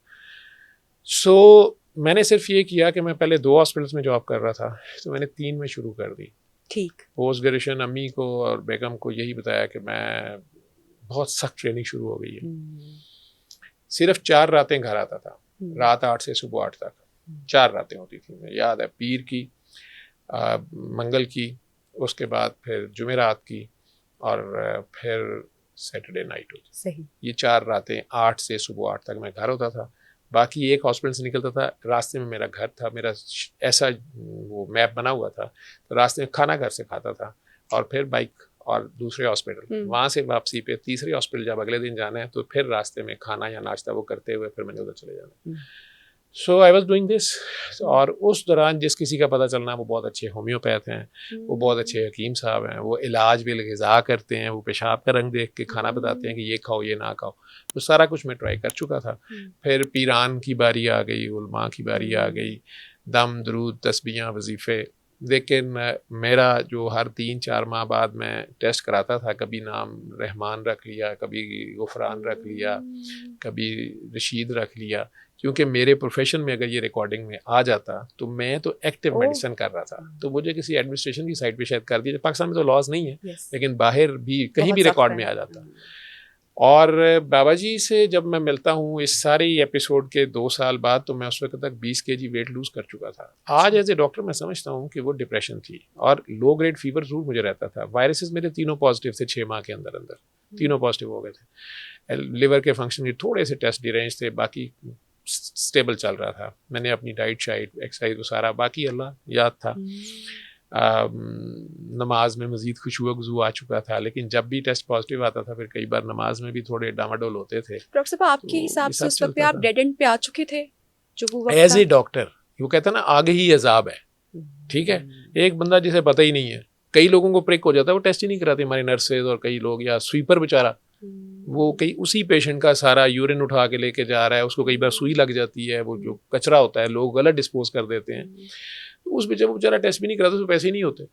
سو میں نے صرف یہ کیا کہ میں پہلے 2 ہاسپٹلس میں جاب کر رہا تھا, تو میں نے 3 میں شروع کر دی. ٹھیک. پوسٹ گریجویشن امی کو اور بیگم کو یہی بتایا کہ میں بہت سخت ٹریننگ شروع ہو گئی ہے. صرف 4 راتیں گھر آتا تھا, رات 8 سے صبح 8 تک 4 راتیں ہوتی تھیں. مجھے یاد ہے پیر کی, منگل کی, اس کے بعد پھر جمعرات کی, اور پھر سیٹرڈے نائٹ ہوتی. صحیح. یہ 4 راتیں 8 سے صبح 8 تک میں گھر ہوتا تھا. باقی ایک ہاسپٹل سے نکلتا تھا, راستے میں میرا گھر تھا, میرا ایسا وہ میپ بنا ہوا تھا, تو راستے میں کھانا گھر سے کھاتا تھا, اور پھر بائک اور دوسرے ہاسپٹل, وہاں سے واپسی پہ تیسرے ہاسپٹل جب اگلے دن جانا ہے تو پھر راستے میں کھانا یا ناشتہ وہ کرتے ہوئے پھر میں نے ادھر چلے جانا. سو آئی واز ڈوئنگ دس. اور اس دوران جس کسی کا پتہ چلنا وہ بہت اچھے ہومیوپیتھ ہیں, وہ بہت اچھے حکیم صاحب ہیں, وہ علاج بالغذا کرتے ہیں, وہ پیشاب کا رنگ دیکھ کے کھانا بتاتے ہیں کہ یہ کھاؤ یہ نہ کھاؤ. تو سارا کچھ میں ٹرائی کر چکا تھا. پھر پیران کی باری آ گئی, علماء کی باری آ گئی, دم درود تسبیحاں وظیفے. لیکن میرا جو ہر 3-4 ماہ بعد میں ٹیسٹ کراتا تھا, کبھی نام رحمان رکھ لیا, کبھی غفران رکھ لیا, کبھی رشید رکھ لیا, کیونکہ میرے پروفیشن میں اگر یہ ریکارڈنگ میں آ جاتا تو میں تو ایکٹیو میڈیسن کر رہا تھا, تو مجھے کسی ایڈمنسٹریشن کی سائٹ پہ شاید کر دیا. پاکستان میں تو لاز نہیں ہے, لیکن باہر بھی کہیں بھی ریکارڈ میں آ جاتا. اور بابا جی سے جب میں ملتا ہوں اس سارے ایپیسوڈ کے 2 سال بعد, تو میں اس وقت تک 20 kg ویٹ لوز کر چکا تھا. آج ایز اے ڈاکٹر میں سمجھتا ہوں کہ وہ ڈپریشن تھی, اور لو گریڈ فیور ضرور مجھے رہتا تھا. وائرسز میرے تینوں پازیٹیو تھے 6 ماہ کے اندر تینوں پازیٹیو ہو گئے تھے. لیور کے فنکشن کے تھوڑے سے ٹیسٹ ڈیرینج تھے, باقی اسٹیبل چل رہا تھا. میں نے اپنی ڈائٹ شائٹ ایکسرسائز وہ سارا باقی اللہ یاد تھا. نماز میں مزید خشوع وضو آ چکا تھا, لیکن جب بھی ٹیسٹ پازیٹیو آتا تھا پھر کئی بار نماز میں بھی تھوڑے ڈاماڈول ہوتے تھے. ڈاکٹر صاحب آپ کے حساب سے اس وقت پہ آپ ڈیڈ اینڈ پہ آ چکے تھے جو وہ وقت ایز اے ڈاکٹر؟ وہ کہتا ہے نا آگے ہی عذاب ہے. ٹھیک ہے, ایک بندہ جسے پتہ ہی نہیں ہے, کئی لوگوں کو پریک ہو جاتا ہے, وہ ٹیسٹ ہی نہیں کراتے ہماری نرسز اور کئی لوگ, یا سویپر بیچارہ وہ کئی اسی پیشنٹ کا سارا یورین اٹھا کے لے کے جا رہا ہے, اس کو کئی بار سوئی لگ جاتی ہے, وہ جو کچرا ہوتا ہے لوگ غلط ڈسپوز کر دیتے ہیں, تو اس جب وہ بیچارہ ٹیسٹ بھی نہیں کراتا تو پیسے ہی نہیں ہوتے,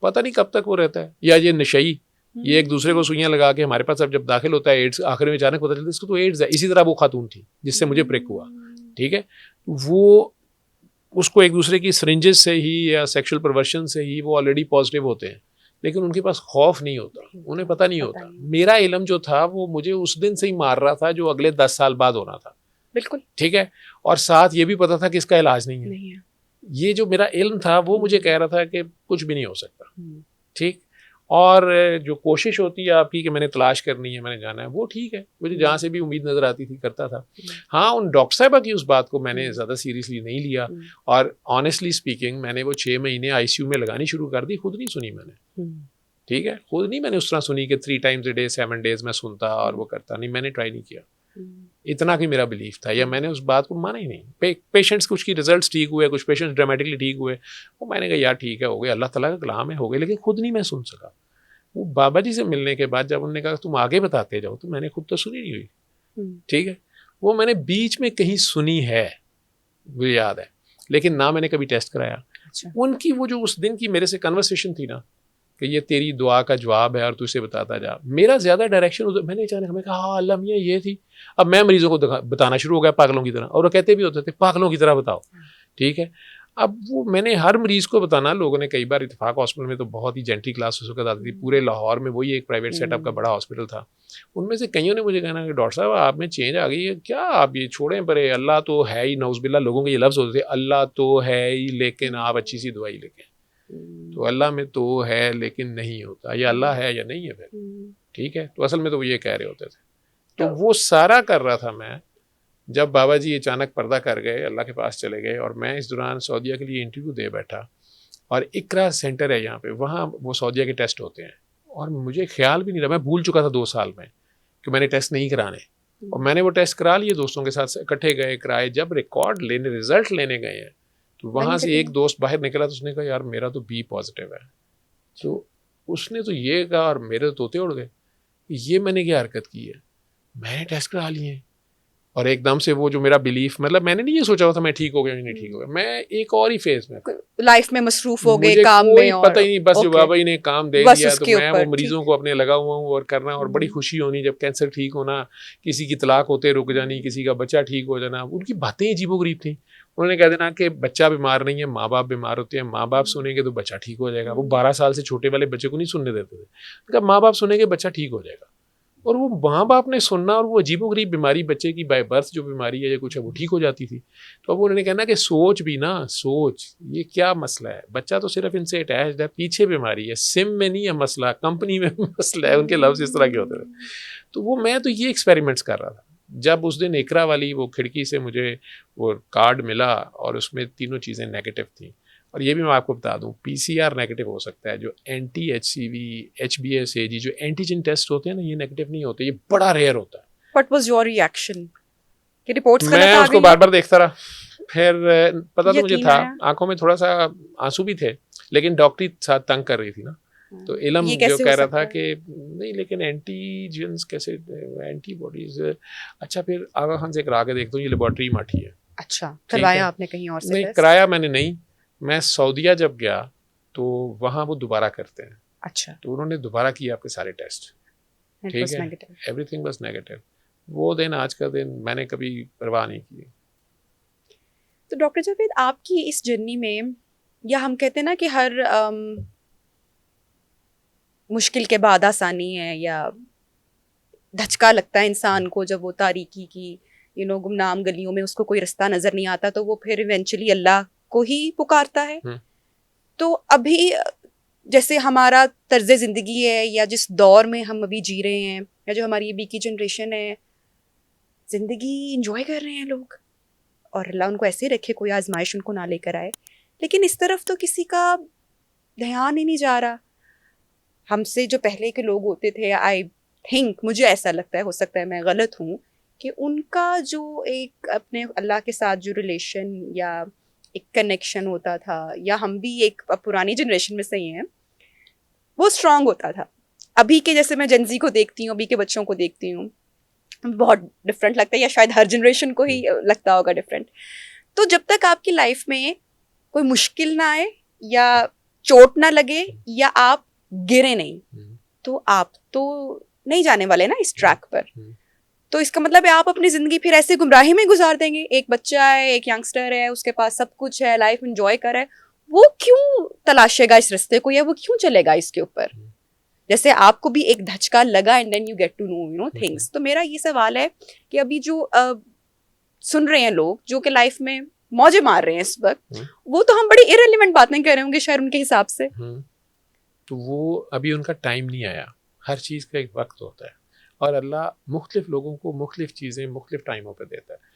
پتہ نہیں کب تک وہ رہتا ہے. یا یہ نشئی, یہ ایک دوسرے کو سوئیاں لگا کے ہمارے پاس اب جب داخل ہوتا ہے ایڈس, آخر میں اچانک پتہ چلتا ہے اس کو تو ایڈز ہے. اسی طرح وہ خاتون تھی جس سے مجھے پریک ہوا, ٹھیک ہے, وہ اس کو ایک دوسرے کی سرنجز سے ہی یا سیکشل پرورشن سے ہی وہ آلریڈی پازیٹیو ہوتے ہیں, لیکن ان کے پاس خوف نہیں ہوتا, انہیں پتہ نہیں ہوتا. میرا علم جو تھا وہ مجھے اس دن سے ہی مار رہا تھا جو اگلے 10 سال بعد ہونا تھا. بالکل ٹھیک ہے, اور ساتھ یہ بھی پتا تھا کہ اس کا علاج نہیں ہے. یہ جو میرا علم تھا وہ مجھے کہہ رہا تھا کہ کچھ بھی نہیں ہو سکتا. ٹھیک. اور جو کوشش ہوتی ہے آپ کی کہ میں نے تلاش کرنی ہے, میں نے جانا ہے, وہ ٹھیک ہے, مجھے جہاں سے بھی امید نظر آتی تھی کرتا تھا. ہاں ان ڈاکٹر صاحبہ کی اس بات کو میں نے زیادہ سیریسلی نہیں لیا, اور آنیسٹلی اسپیکنگ میں نے وہ 6 مہینے آئی سی یو میں لگانی شروع کر دی, خود نہیں سنی میں نے. ٹھیک ہے, خود نہیں میں نے اس طرح سنی کہ 3 times a day 7 days میں سنتا اور وہ کرتا نہیں, میں نے ٹرائی نہیں کیا. اتنا کہ میرا بلیف تھا, یا میں نے اس بات کو مانا ہی نہیں. پیشنٹس کچھ کی ریزلٹس ٹھیک ہوئے, کچھ پیشنٹس ڈرامیٹکلی ٹھیک ہوئے, وہ میں نے کہا یار ٹھیک ہے ہو گئے, اللہ تعالیٰ کا کلام ہے, ہو گئے, لیکن خود نہیں میں سن سکا. وہ بابا جی سے ملنے کے بعد جب انہوں نے کہا تم آگے بتاتے جاؤ, تو میں نے خود تو سنی نہیں ہوئی. ٹھیک ہے, وہ میں نے بیچ میں کہیں سنی ہے, مجھے یاد ہے, لیکن نہ میں نے کبھی ٹیسٹ کرایا. ان کی وہ جو اس دن کی میرے سے کنورسیشن تھی نا کہ یہ تیری دعا کا جواب ہے اور تو اسے بتاتا جا, میرا زیادہ ڈائریکشن میں نے اچانک میں کہا ہاں اللہ میاں یہ تھی. اب میں مریضوں کو بتانا شروع ہو گیا پاگلوں کی طرح, اور وہ کہتے بھی ہوتے تھے پاگلوں کی طرح بتاؤ. ٹھیک ہے, اب وہ میں نے ہر مریض کو بتانا, لوگوں نے کئی بار اتفاق ہاسپٹل میں تو بہت ہی جینٹی کلاس اس وقت آتی تھی, پورے لاہور میں وہی ایک پرائیویٹ سیٹ اپ کا بڑا ہاسپٹل تھا. ان میں سے کئیوں نے مجھے کہنا کہ ڈاکٹر صاحب آپ میں چینج آ گئی ہے کیا, آپ یہ چھوڑیں پرے, اللہ تو ہے ہی, نعوذ باللہ لوگوں کے یہ لفظ ہوتے تھے, اللہ تو ہے ہی لیکن آپ اچھی سی دوائی لے کے. تو اللہ میں تو ہے لیکن نہیں ہوتا, یا اللہ ہے یا نہیں ہے پھر. ٹھیک ہے, تو اصل میں تو وہ یہ کہہ رہے ہوتے تھے. تو وہ سارا کر رہا تھا میں, جب بابا جی اچانک پردہ کر گئے, اللہ کے پاس چلے گئے, اور میں اس دوران سعودیہ کے لیے انٹرویو دے بیٹھا, اور اقرا سینٹر ہے یہاں پہ, وہاں وہ سعودیہ کے ٹیسٹ ہوتے ہیں, اور مجھے خیال بھی نہیں رہا, میں بھول چکا تھا 2 سال میں کہ میں نے ٹیسٹ نہیں کرانے, اور میں نے وہ ٹیسٹ کرا لیے, دوستوں کے ساتھ اکٹھے گئے کرائے. جب ریکارڈ لینے رزلٹ لینے گئے ہیں تو وہاں سے ایک دوست باہر نکلا, تو اس نے کہا یار میرا تو بی پازیٹیو ہے. تو اس نے تو یہ کہا, اور میرے تو طوطے اڑ گئے, یہ میں نے کیا حرکت کی ہے, میں نے ٹیسٹ کرا لیے ہیں. اور ایک دم سے وہ جو میرا بلیف, مطلب میں نے نہیں یہ سوچا ہوا تھا میں ٹھیک ہو گیا نہیں ٹھیک ہو گیا, میں ایک اور ہی فیز میں لائف میں مصروف ہو گئے کام میں, اور پتہ ہی نہیں, بس جو بابا جی نے کام دے دیا تو میں وہ مریضوں کو اپنے لگا ہوا ہوں اور کرنا, اور بڑی خوشی ہونی جب کینسر ٹھیک ہونا, کسی کی طلاق ہوتے رک جانی, کسی کا بچہ ٹھیک ہو جانا. ان کی باتیں عجیب و غریب تھیں. انہوں نے کہہ دینا کہ بچہ بیمار نہیں ہے, ماں باپ بیمار ہوتے ہیں, ماں باپ سنیں گے تو بچہ ٹھیک ہو جائے گا. وہ 12 سال سے چھوٹے والے بچے کو نہیں سننے دیتے تھے, ماں باپ سنیں گے بچہ ٹھیک ہو جائے گا. اور وہ ماں باپ نے سننا, اور وہ عجیب و غریب بیماری بچے کی بائی برتھ جو بیماری ہے یا کچھ ہے وہ ٹھیک ہو جاتی تھی. تو اب انہوں نے کہنا کہ سوچ بھی نا, سوچ یہ کیا مسئلہ ہے, بچہ تو صرف ان سے اٹیچڈ ہے, پیچھے بیماری ہے, سم میں نہیں ہے مسئلہ, کمپنی میں مسئلہ ہے. ان کے لفظ اس طرح کے ہوتے تھے. تو وہ میں تو یہ ایکسپیریمنٹس کر رہا تھا. جب اس دن اقرا والی وہ کھڑکی سے مجھے وہ کارڈ ملا, اور اس میں تینوں چیزیں نیگیٹو تھیں, اور یہ بھی میں آپ کو بتا دوں پی سی آر نیگیٹو ہو سکتا ہے, جو anti H C V H B S A G جو اینٹیجن ٹیسٹ ہوتے ہیں نا, یہ نیگیٹو نہیں ہوتے, یہ بڑا ریئر ہوتا ہے. What was your reaction? کہ رپورٹس غلط آ گئی؟ میں اس کو بار بار دیکھتا رہا, پھر پتا تو مجھے تھا, آنکھوں میں تھوڑا سا آنسو بھی تھے, لیکن ڈاکٹری ساتھ تنگ کر رہی تھی نا, تو علم جو کہہ رہا تھا کہ نہیں لیکن اینٹیجنس کیسے, اینٹی باڈیز. اچھا پھر آغا خان سے کرا کے دیکھتا ہوں, یہ لیبارٹری ماٹھی ہے. اچھا کروایا آپ نے کہیں اور سے؟ نہیں کرایا میں نے نہیں, میں سعودیہ جب گیا تو وہاں وہ دوبارہ کرتے ہیں. اچھا, تو انہوں نے دوبارہ کیا آپ کے سارے ٹیسٹ, ٹھیک ہے, ایوری تھنگ واز نیگیٹو. وہ دن آج کا دن میں نے کبھی پرواہ نہیں کی. تو ڈاکٹر جاوید آپ کی اس جرنی میں, یا ہم کہتے ہیں نا کہ ہر مشکل کے بعد آسانی ہے, یا دھچکا لگتا ہے انسان کو جب وہ تاریکی کی گمنام گلیوں میں اس کو کوئی رستہ نظر نہیں آتا, تو وہ پھر ایونچولی اللہ کو ہی پکارتا ہے. تو ابھی جیسے ہمارا طرز زندگی ہے, یا جس دور میں ہم ابھی جی رہے ہیں, یا جو ہماری ابھی کی جنریشن ہے, زندگی انجوائے کر رہے ہیں لوگ, اور اللہ ان کو ایسے ہی رکھے, کوئی آزمائش ان کو نہ لے کر آئے, لیکن اس طرف تو کسی کا دھیان ہی نہیں جا رہا. ہم سے جو پہلے کے لوگ ہوتے تھے, آئی تھنک, مجھے ایسا لگتا ہے, ہو سکتا ہے میں غلط ہوں, کہ ان کا جو ایک اپنے اللہ کے ساتھ جو ریلیشن یا ایک کنیکشن ہوتا تھا, یا ہم بھی ایک پرانی جنریشن میں سے ہی ہیں, وہ اسٹرانگ ہوتا تھا. ابھی کے جیسے میں جنزی کو دیکھتی ہوں, ابھی کے بچوں کو دیکھتی ہوں, بہت ڈفرینٹ لگتا ہے, یا شاید ہر جنریشن کو ہی لگتا ہوگا ڈفرینٹ. تو جب تک آپ کی لائف میں کوئی مشکل نہ آئے, یا چوٹ نہ لگے, یا آپ گرے نہیں, تو آپ تو نہیں جانے والے نا اس ٹریک پر. تو اس کا مطلب ہے آپ اپنی زندگی پھر ایسے گمراہی میں گزار دیں گے. ایک بچہ ہے, ایک ینگسٹر ہے, اس کے پاس سب کچھ ہے, لائف انجوائے کر رہا ہے, وہ کیوں تلاشے گا اس رستے کو, یا وہ کیوں چلے گا اس کے اوپر, جیسے آپ کو بھی ایک دھچکا لگا and then you get to know things. تو میرا یہ سوال ہے کہ ابھی جو سن رہے ہیں لوگ, جو کہ لائف میں موجے مار رہے ہیں اس وقت, وہ تو ہم بڑی irrelevant باتیں کر رہے ہوں گے شاید ان کے حساب سے. تو وہ ابھی ان کا ٹائم نہیں آیا. ہر چیز کا ایک وقت ہوتا ہے, اور اللہ مختلف لوگوں کو مختلف چیزیں مختلف ٹائموں پہ دیتا ہے.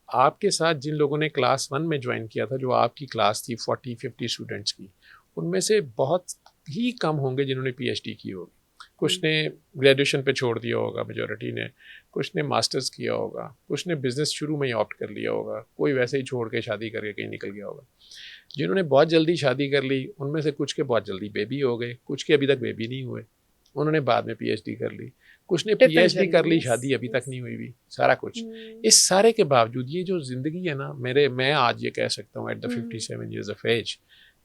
آپ کے ساتھ جن لوگوں نے کلاس 1 میں جوائن کیا تھا, جو آپ کی کلاس تھی 40-50 اسٹوڈنٹس کی, ان میں سے بہت ہی کم ہوں گے جنہوں نے پی ایچ ڈی کی ہوگی. کچھ نے گریجویشن پہ چھوڑ دیا ہوگا, میجورٹی نے. کچھ نے ماسٹرز کیا ہوگا, کچھ نے بزنس شروع میں ہی آپٹ کر لیا ہوگا, کوئی ویسے ہی چھوڑ کے شادی کر کے کہیں نکل گیا ہوگا. جنہوں نے بہت جلدی شادی کر لی, ان میں سے کچھ کے بہت جلدی بیبی ہو گئے, کچھ کے ابھی تک بیبی نہیں ہوئے, انہوں نے بعد میں پی ایچ ڈی کر لی. کچھ نے پی ایچ ڈی کر لی, شادی ابھی تک نہیں ہوئی بھی, سارا کچھ. اس سارے کے باوجود یہ جو زندگی ہے نا, میں آج یہ کہہ سکتا ہوں at the 57 years of age,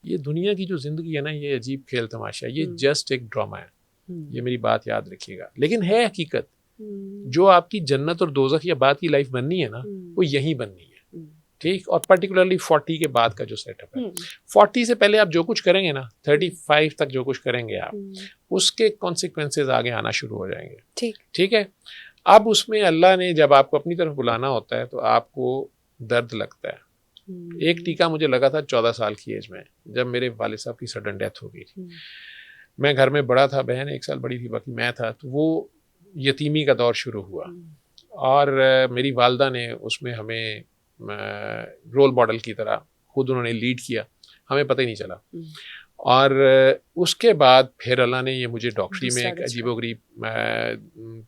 یہ دنیا کی جو زندگی ہے نا, یہ عجیب کھیل تماشا ہے, یہ جسٹ ایک ڈرامہ ہے. یہ میری بات یاد رکھیے گا, لیکن ہے حقیقت. جو آپ کی جنت اور دوزخ یا بعد کی لائف بننی ہے نا, وہ یہیں بننی ہے. ٹھیک, اور پرٹیکولرلی 40 کے بعد کا جو سیٹ اپ ہے, 40 سے پہلے آپ جو کچھ کریں گے نا, 35 تک جو کچھ کریں گے آپ, اس کے کانسیکوینسز آگے آنا شروع ہو جائیں گے. ٹھیک ہے. اب اس میں اللہ نے جب آپ کو اپنی طرف بلانا ہوتا ہے تو آپ کو درد لگتا ہے. ایک ٹیکہ مجھے لگا تھا 14 سال کی ایج میں, جب میرے والد صاحب کی سڈن ڈیتھ ہو گئی تھی. میں گھر میں بڑا تھا, بہن 1 سال بڑی تھی, باقی میں تھا. تو وہ یتیمی کا دور شروع ہوا, اور میری والدہ نے اس میں ہمیں رول ماڈل کی طرح خود انہوں نے لیڈ کیا, ہمیں پتہ ہی نہیں چلا. اور اس کے بعد پھر اللہ نے یہ مجھے ڈاکٹری میں ایک عجیب و غریب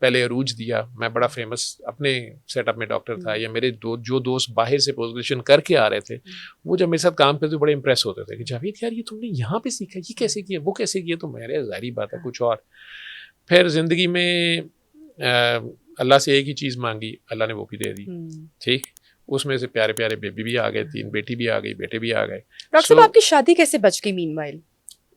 پہلے عروج دیا. میں بڑا فیمس اپنے سیٹ اپ میں ڈاکٹر تھا, یا میرے جو دوست باہر سے پوسٹ گریجویشن کر کے آ رہے تھے, وہ جب میرے ساتھ کام کرتے بڑے امپریس ہوتے تھے کہ جاوید یار یہ تم نے یہاں پہ سیکھا, یہ کیسے کیا, وہ کیسے کیا. تو میرے ظاہری بات ہے کچھ اور. پھر زندگی میں اللہ سے ایک ہی چیز مانگی, اللہ نے وہ بھی دے دی. ٹھیک, اس میں سے پیارے پیارے بیبی بھی آ گئے, 3 بیٹی بھی آ گئی, بیٹے بھی آ گئے. ڈاکٹر صاحب آپ کی شادی کیسے بچ گئی مین وائل؟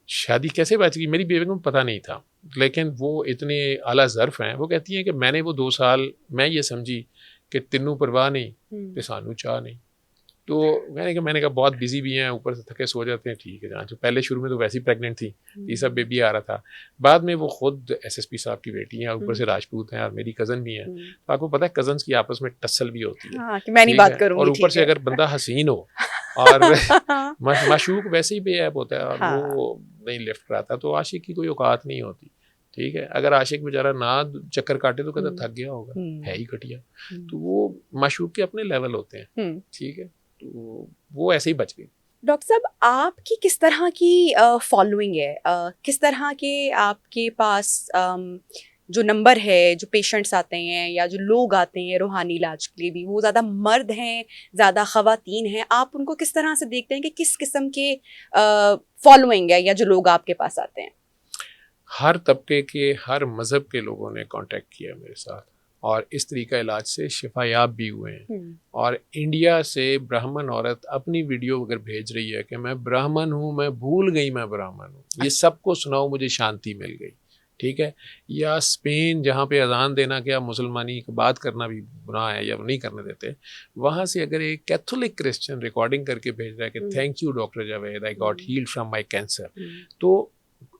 شادی کیسے بچ گئی, میری بیوی کو پتہ نہیں تھا, لیکن وہ اتنے اعلیٰ ظرف ہیں. وہ کہتی ہیں کہ میں نے وہ 2 سال میں یہ سمجھی کہ تینوں پرواہ نہیں کہ سانو چاہ نہیں. تو میں نے کہا بہت بزی بھی ہیں, اوپر سے تھکے سو جاتے ہیں. ٹھیک ہے جہاں پہلے شروع میں تو ویسی پریگننٹ تھی, تیسرا بیبی آ رہا تھا. بعد میں وہ خود ایس ایس پی صاحب کی بیٹی ہیں, اوپر سے راجپوت ہیں, اور میری کزن بھی ہیں. تو آپ کو پتہ ہے کزنس کی آپس میں ٹسل بھی ہوتی ہے, میں نہیں بات کروں گی, اور اوپر سے اگر بندہ حسین ہو اور معشوق ویسے ہی بے عیب ہوتا ہے, اور وہ نہیں لفٹ کراتا, تو عاشق کی کوئی اوقات نہیں ہوتی. ٹھیک ہے, اگر عاشق بیچارہ نہ چکر کاٹے تو کہتا تھک گیا ہوگا, ہے ہی کٹیا. تو وہ معشوق کے اپنے لیول ہوتے ہیں. ٹھیک ہے, تو وہ ایسے ہی بچ گئی. ڈاکٹر صاحب آپ کی کس طرح کی فالوئنگ ہے, کس طرح کے آپ کے پاس جو نمبر ہے, جو پیشنٹس آتے ہیں یا جو لوگ آتے ہیں روحانی علاج کے لیے بھی, وہ زیادہ مرد ہیں, زیادہ خواتین ہیں؟ آپ ان کو کس طرح سے دیکھتے ہیں کہ کس قسم کے فالوئنگ ہے یا جو لوگ آپ کے پاس آتے ہیں؟ ہر طبقے کے, ہر مذہب کے لوگوں نے کانٹیکٹ کیا میرے ساتھ, اور اس طریقہ علاج سے شفا یاب بھی ہوئے ہیں. اور انڈیا سے برہمن عورت اپنی ویڈیو اگر بھیج رہی ہے کہ میں برہمن ہوں, میں بھول گئی میں برہمن ہوں, یہ سب کو سناؤ مجھے شانتی مل گئی. ٹھیک ہے. یا اسپین جہاں پہ اذان دینا کیا مسلمانی کی بات کرنا بھی گناہ ہے یا نہیں کرنے دیتے, وہاں سے اگر ایک کیتھولک کرسچن ریکارڈنگ کر کے بھیج رہا ہے کہ thank you doctor Javed, I got held from my cancer, تو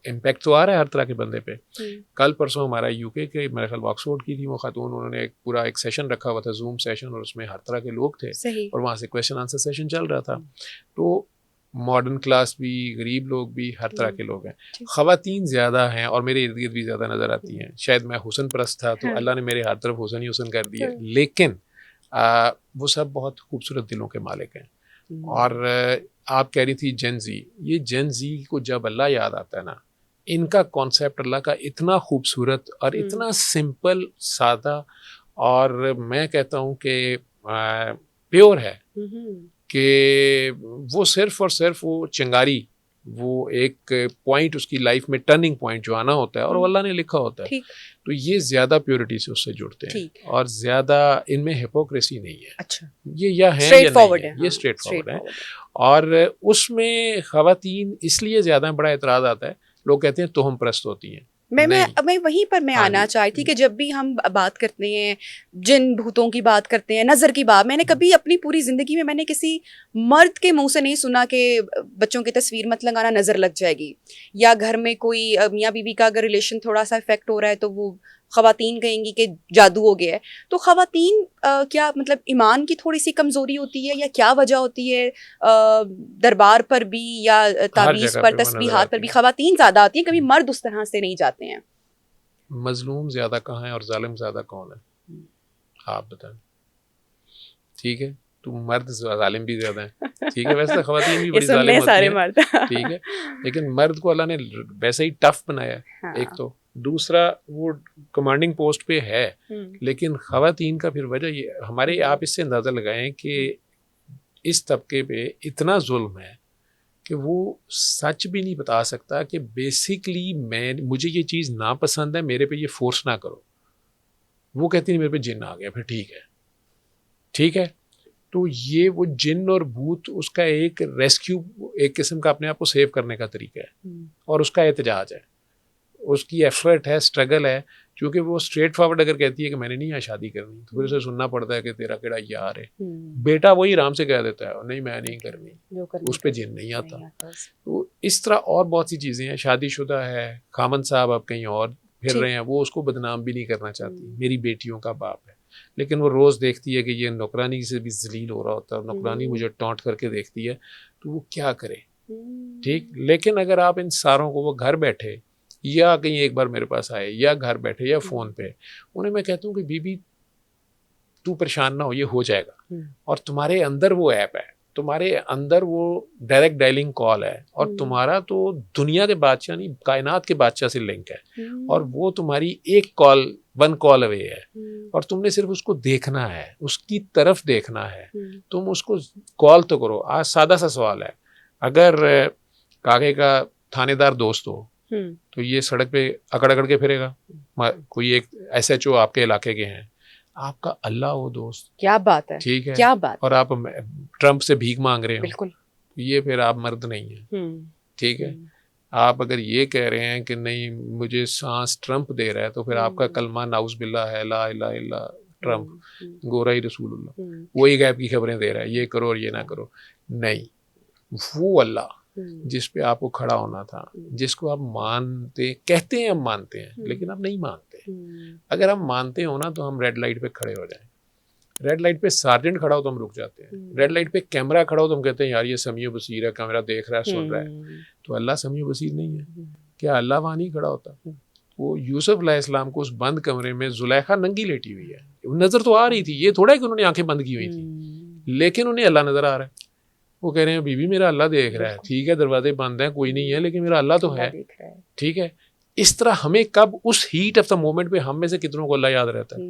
امپیکٹ تو آ رہا ہے ہر طرح کے بندے پہ. کل پرسوں ہمارا یو کے میرے خیال آکسفورڈ کی تھی وہ خاتون, انہوں نے پورا ایک سیشن رکھا ہوا تھا, زوم سیشن, اور اس میں ہر طرح کے لوگ تھے, اور وہاں سے کویشچن آنسر سیشن چل رہا تھا. تو ماڈرن کلاس بھی, غریب لوگ بھی, ہر طرح کے لوگ ہیں. خواتین زیادہ ہیں, اور میرے ارد گرد بھی زیادہ نظر آتی ہیں. شاید میں حسن پرست تھا تو اللہ نے میرے ہر طرف حسن ہی حسن کر دیا, لیکن وہ سب بہت خوبصورت دلوں کے مالک ہیں. اور آپ کہہ رہی تھی جن زی, یہ جن زی کو جب اللہ یاد آتا ہے نا, ان کا کانسیپٹ اللہ کا اتنا خوبصورت اور اتنا سمپل, سادہ, اور میں کہتا ہوں کہ پیور ہے, کہ وہ صرف اور صرف وہ چنگاری, وہ ایک پوائنٹ اس کی لائف میں ٹرننگ پوائنٹ جو آنا ہوتا ہے, اور وہ اللہ نے لکھا ہوتا ہے. تو یہ زیادہ پیورٹی سے اس سے جڑتے ہیں, اور زیادہ ان میں ہپوکریسی نہیں ہے. اچھا, یہ یا ہے یا نہیں ہے, یہ اسٹریٹ فارورڈ ہے. اور اس میں خواتین اس لیے زیادہ بڑا اعتراض آتا ہے, لوگ کہتے ہیں تہم پرست ہوتی ہیں. میں وہیں پر میں آنا چاہتی تھی کہ جب بھی ہم بات کرتے ہیں جن بھوتوں کی بات کرتے ہیں, نظر کی بات, میں نے کبھی اپنی پوری زندگی میں نے کسی مرد کے منہ سے نہیں سنا کہ بچوں کی تصویر مت لگانا, نظر لگ جائے گی, یا گھر میں کوئی میاں بیوی کا اگر ریلیشن تھوڑا سا افیکٹ ہو رہا ہے تو وہ خواتین کہیں گی کہ جادو ہو گیا ہے. تو خواتین کیا مطلب ایمان کی تھوڑی سی کمزوری ہوتی ہے یا کیا وجہ ہوتی ہے؟ دربار پر بھی یا تعویذ جگہ پر پہ وہ نظر تسبیحات پر آتی بھی ہے. خواتین زیادہ آتی ہیں, کبھی مرد اس طرح سے نہیں جاتے ہیں. مظلوم زیادہ کہاں ہے اور ظالم زیادہ کون ہے آپ بتائیں. ٹھیک ہے, تو مرد ظالم بھی زیادہ ہیں, ٹھیک ہے, ویسے تو خواتین بھی بڑی ظالم ہوتی ہیں, ٹھیک ہے, لیکن مرد کو اللہ نے ویسے ہی ٹف بنایا ہے ایک تو. دوسرا وہ کمانڈنگ پوسٹ پہ ہے, لیکن خواتین کا پھر وجہ یہ ہمارے, آپ اس سے اندازہ لگائیں کہ اس طبقے پہ اتنا ظلم ہے کہ وہ سچ بھی نہیں بتا سکتا کہ بیسکلی مجھے یہ چیز ناپسند ہے, میرے پہ یہ فورس نہ کرو. وہ کہتی نہیں میرے پہ جن آ گیا, پھر ٹھیک ہے, ٹھیک ہے. تو یہ وہ جن اور بھوت اس کا ایک ریسکیو, ایک قسم کا اپنے آپ کو سیو کرنے کا طریقہ ہے, اور اس کا احتجاج ہے, اس کی ایفرٹ ہے, اسٹرگل ہے. کیونکہ وہ اسٹریٹ فارورڈ اگر کہتی ہے کہ میں نے نہیں یہاں شادی کرنی, تو پھر اسے سننا پڑتا ہے کہ تیرا کیڑا یار ہے. بیٹا وہی آرام سے کہہ دیتا ہے نہیں میں نہیں کرنی, اس پہ جن نہیں آتا. تو اس طرح اور بہت سی چیزیں ہیں. شادی شدہ ہے, خامن صاحب اب کہیں اور پھر رہے ہیں, وہ اس کو بدنام بھی نہیں کرنا چاہتی, میری بیٹیوں کا باپ ہے, لیکن وہ روز دیکھتی ہے کہ یہ نوکرانی سے بھی ذلیل ہو رہا ہوتا ہے, اور نوکرانی مجھے ٹونٹ کر کے دیکھتی ہے, تو وہ کیا کرے. ٹھیک, لیکن اگر آپ ان ساروں کو, وہ گھر بیٹھے یا کہیں ایک بار میرے پاس آئے یا گھر بیٹھے یا فون پہ, انہیں میں کہتا ہوں کہ بی بی تو پریشان نہ ہو, یہ ہو جائے گا. اور تمہارے اندر وہ ایپ ہے, تمہارے اندر وہ ڈائریکٹ ڈائلنگ کال ہے, اور تمہارا تو دنیا کے بادشاہ نہیں کائنات کے بادشاہ سے لنک ہے, اور وہ تمہاری ایک کال, 1 کال اوے ہے, اور تم نے صرف اس کو دیکھنا ہے, اس کی طرف دیکھنا ہے. تم اس کو کال تو کرو. آج سادہ سا سوال ہے, اگر کاغے کا تھانے دار دوست ہو تو یہ سڑک پہ اکڑ کے پھرے گا. کوئی ایک ایس ایچ او آپ کے علاقے کے ہیں, آپ کا اللہ ہو دوست, کیا بات ہے, ٹھیک ہے, کیا بات, اور آپ ٹرمپ سے بھیک مانگ رہے ہو, بالکل, یہ پھر آپ مرد نہیں ہیں. ٹھیک ہے, آپ اگر یہ کہہ رہے ہیں کہ نہیں مجھے سانس ٹرمپ دے رہا ہے, تو پھر آپ کا کلمہ نعوذ باللہ ہے, لا الہ الا ٹرمپ, گورا ہی رسول اللہ, وہی غیب کی خبریں دے رہا ہے, یہ کرو اور یہ نہ کرو. نہیں, وہ اللہ جس پہ آپ کو کھڑا ہونا تھا, جس کو آپ مانتے, کہتے ہیں ہم مانتے ہیں, لیکن آپ نہیں مانتے. اگر ہم مانتے ہو نا تو ہم ریڈ لائٹ پہ کھڑے ہو جائیں. ریڈ لائٹ پہ سارجنٹ کھڑا ہو تو ہم رک جاتے ہیں. ریڈ لائٹ پہ کیمرہ کھڑا ہو تو ہم کہتے ہیں یار یہ سمیع بصیر ہے, کیمرہ دیکھ رہا ہے, سن رہا ہے. تو اللہ سمیع بصیر نہیں ہے کیا؟ اللہ وہاں نہیں کھڑا ہوتا. وہ یوسف علیہ السلام کو اس بند کمرے میں زلیخا ننگی لیٹی ہوئی ہے, نظر تو آ رہی تھی, یہ تھوڑا ہے کہ انہوں نے آنکھیں بند کی ہوئی تھی, لیکن انہیں اللہ نظر آ رہا ہے. وہ کہہ رہے ہیں بی بی میرا اللہ دیکھ رہا ہے, ٹھیک ہے دروازے بند ہیں کوئی نہیں ہے, لیکن میرا اللہ تو ہے. ٹھیک ہے, اس طرح ہمیں کب اس ہیٹ آف دا مومنٹ پہ ہم میں سے کتنوں کو اللہ یاد رہتا ہے,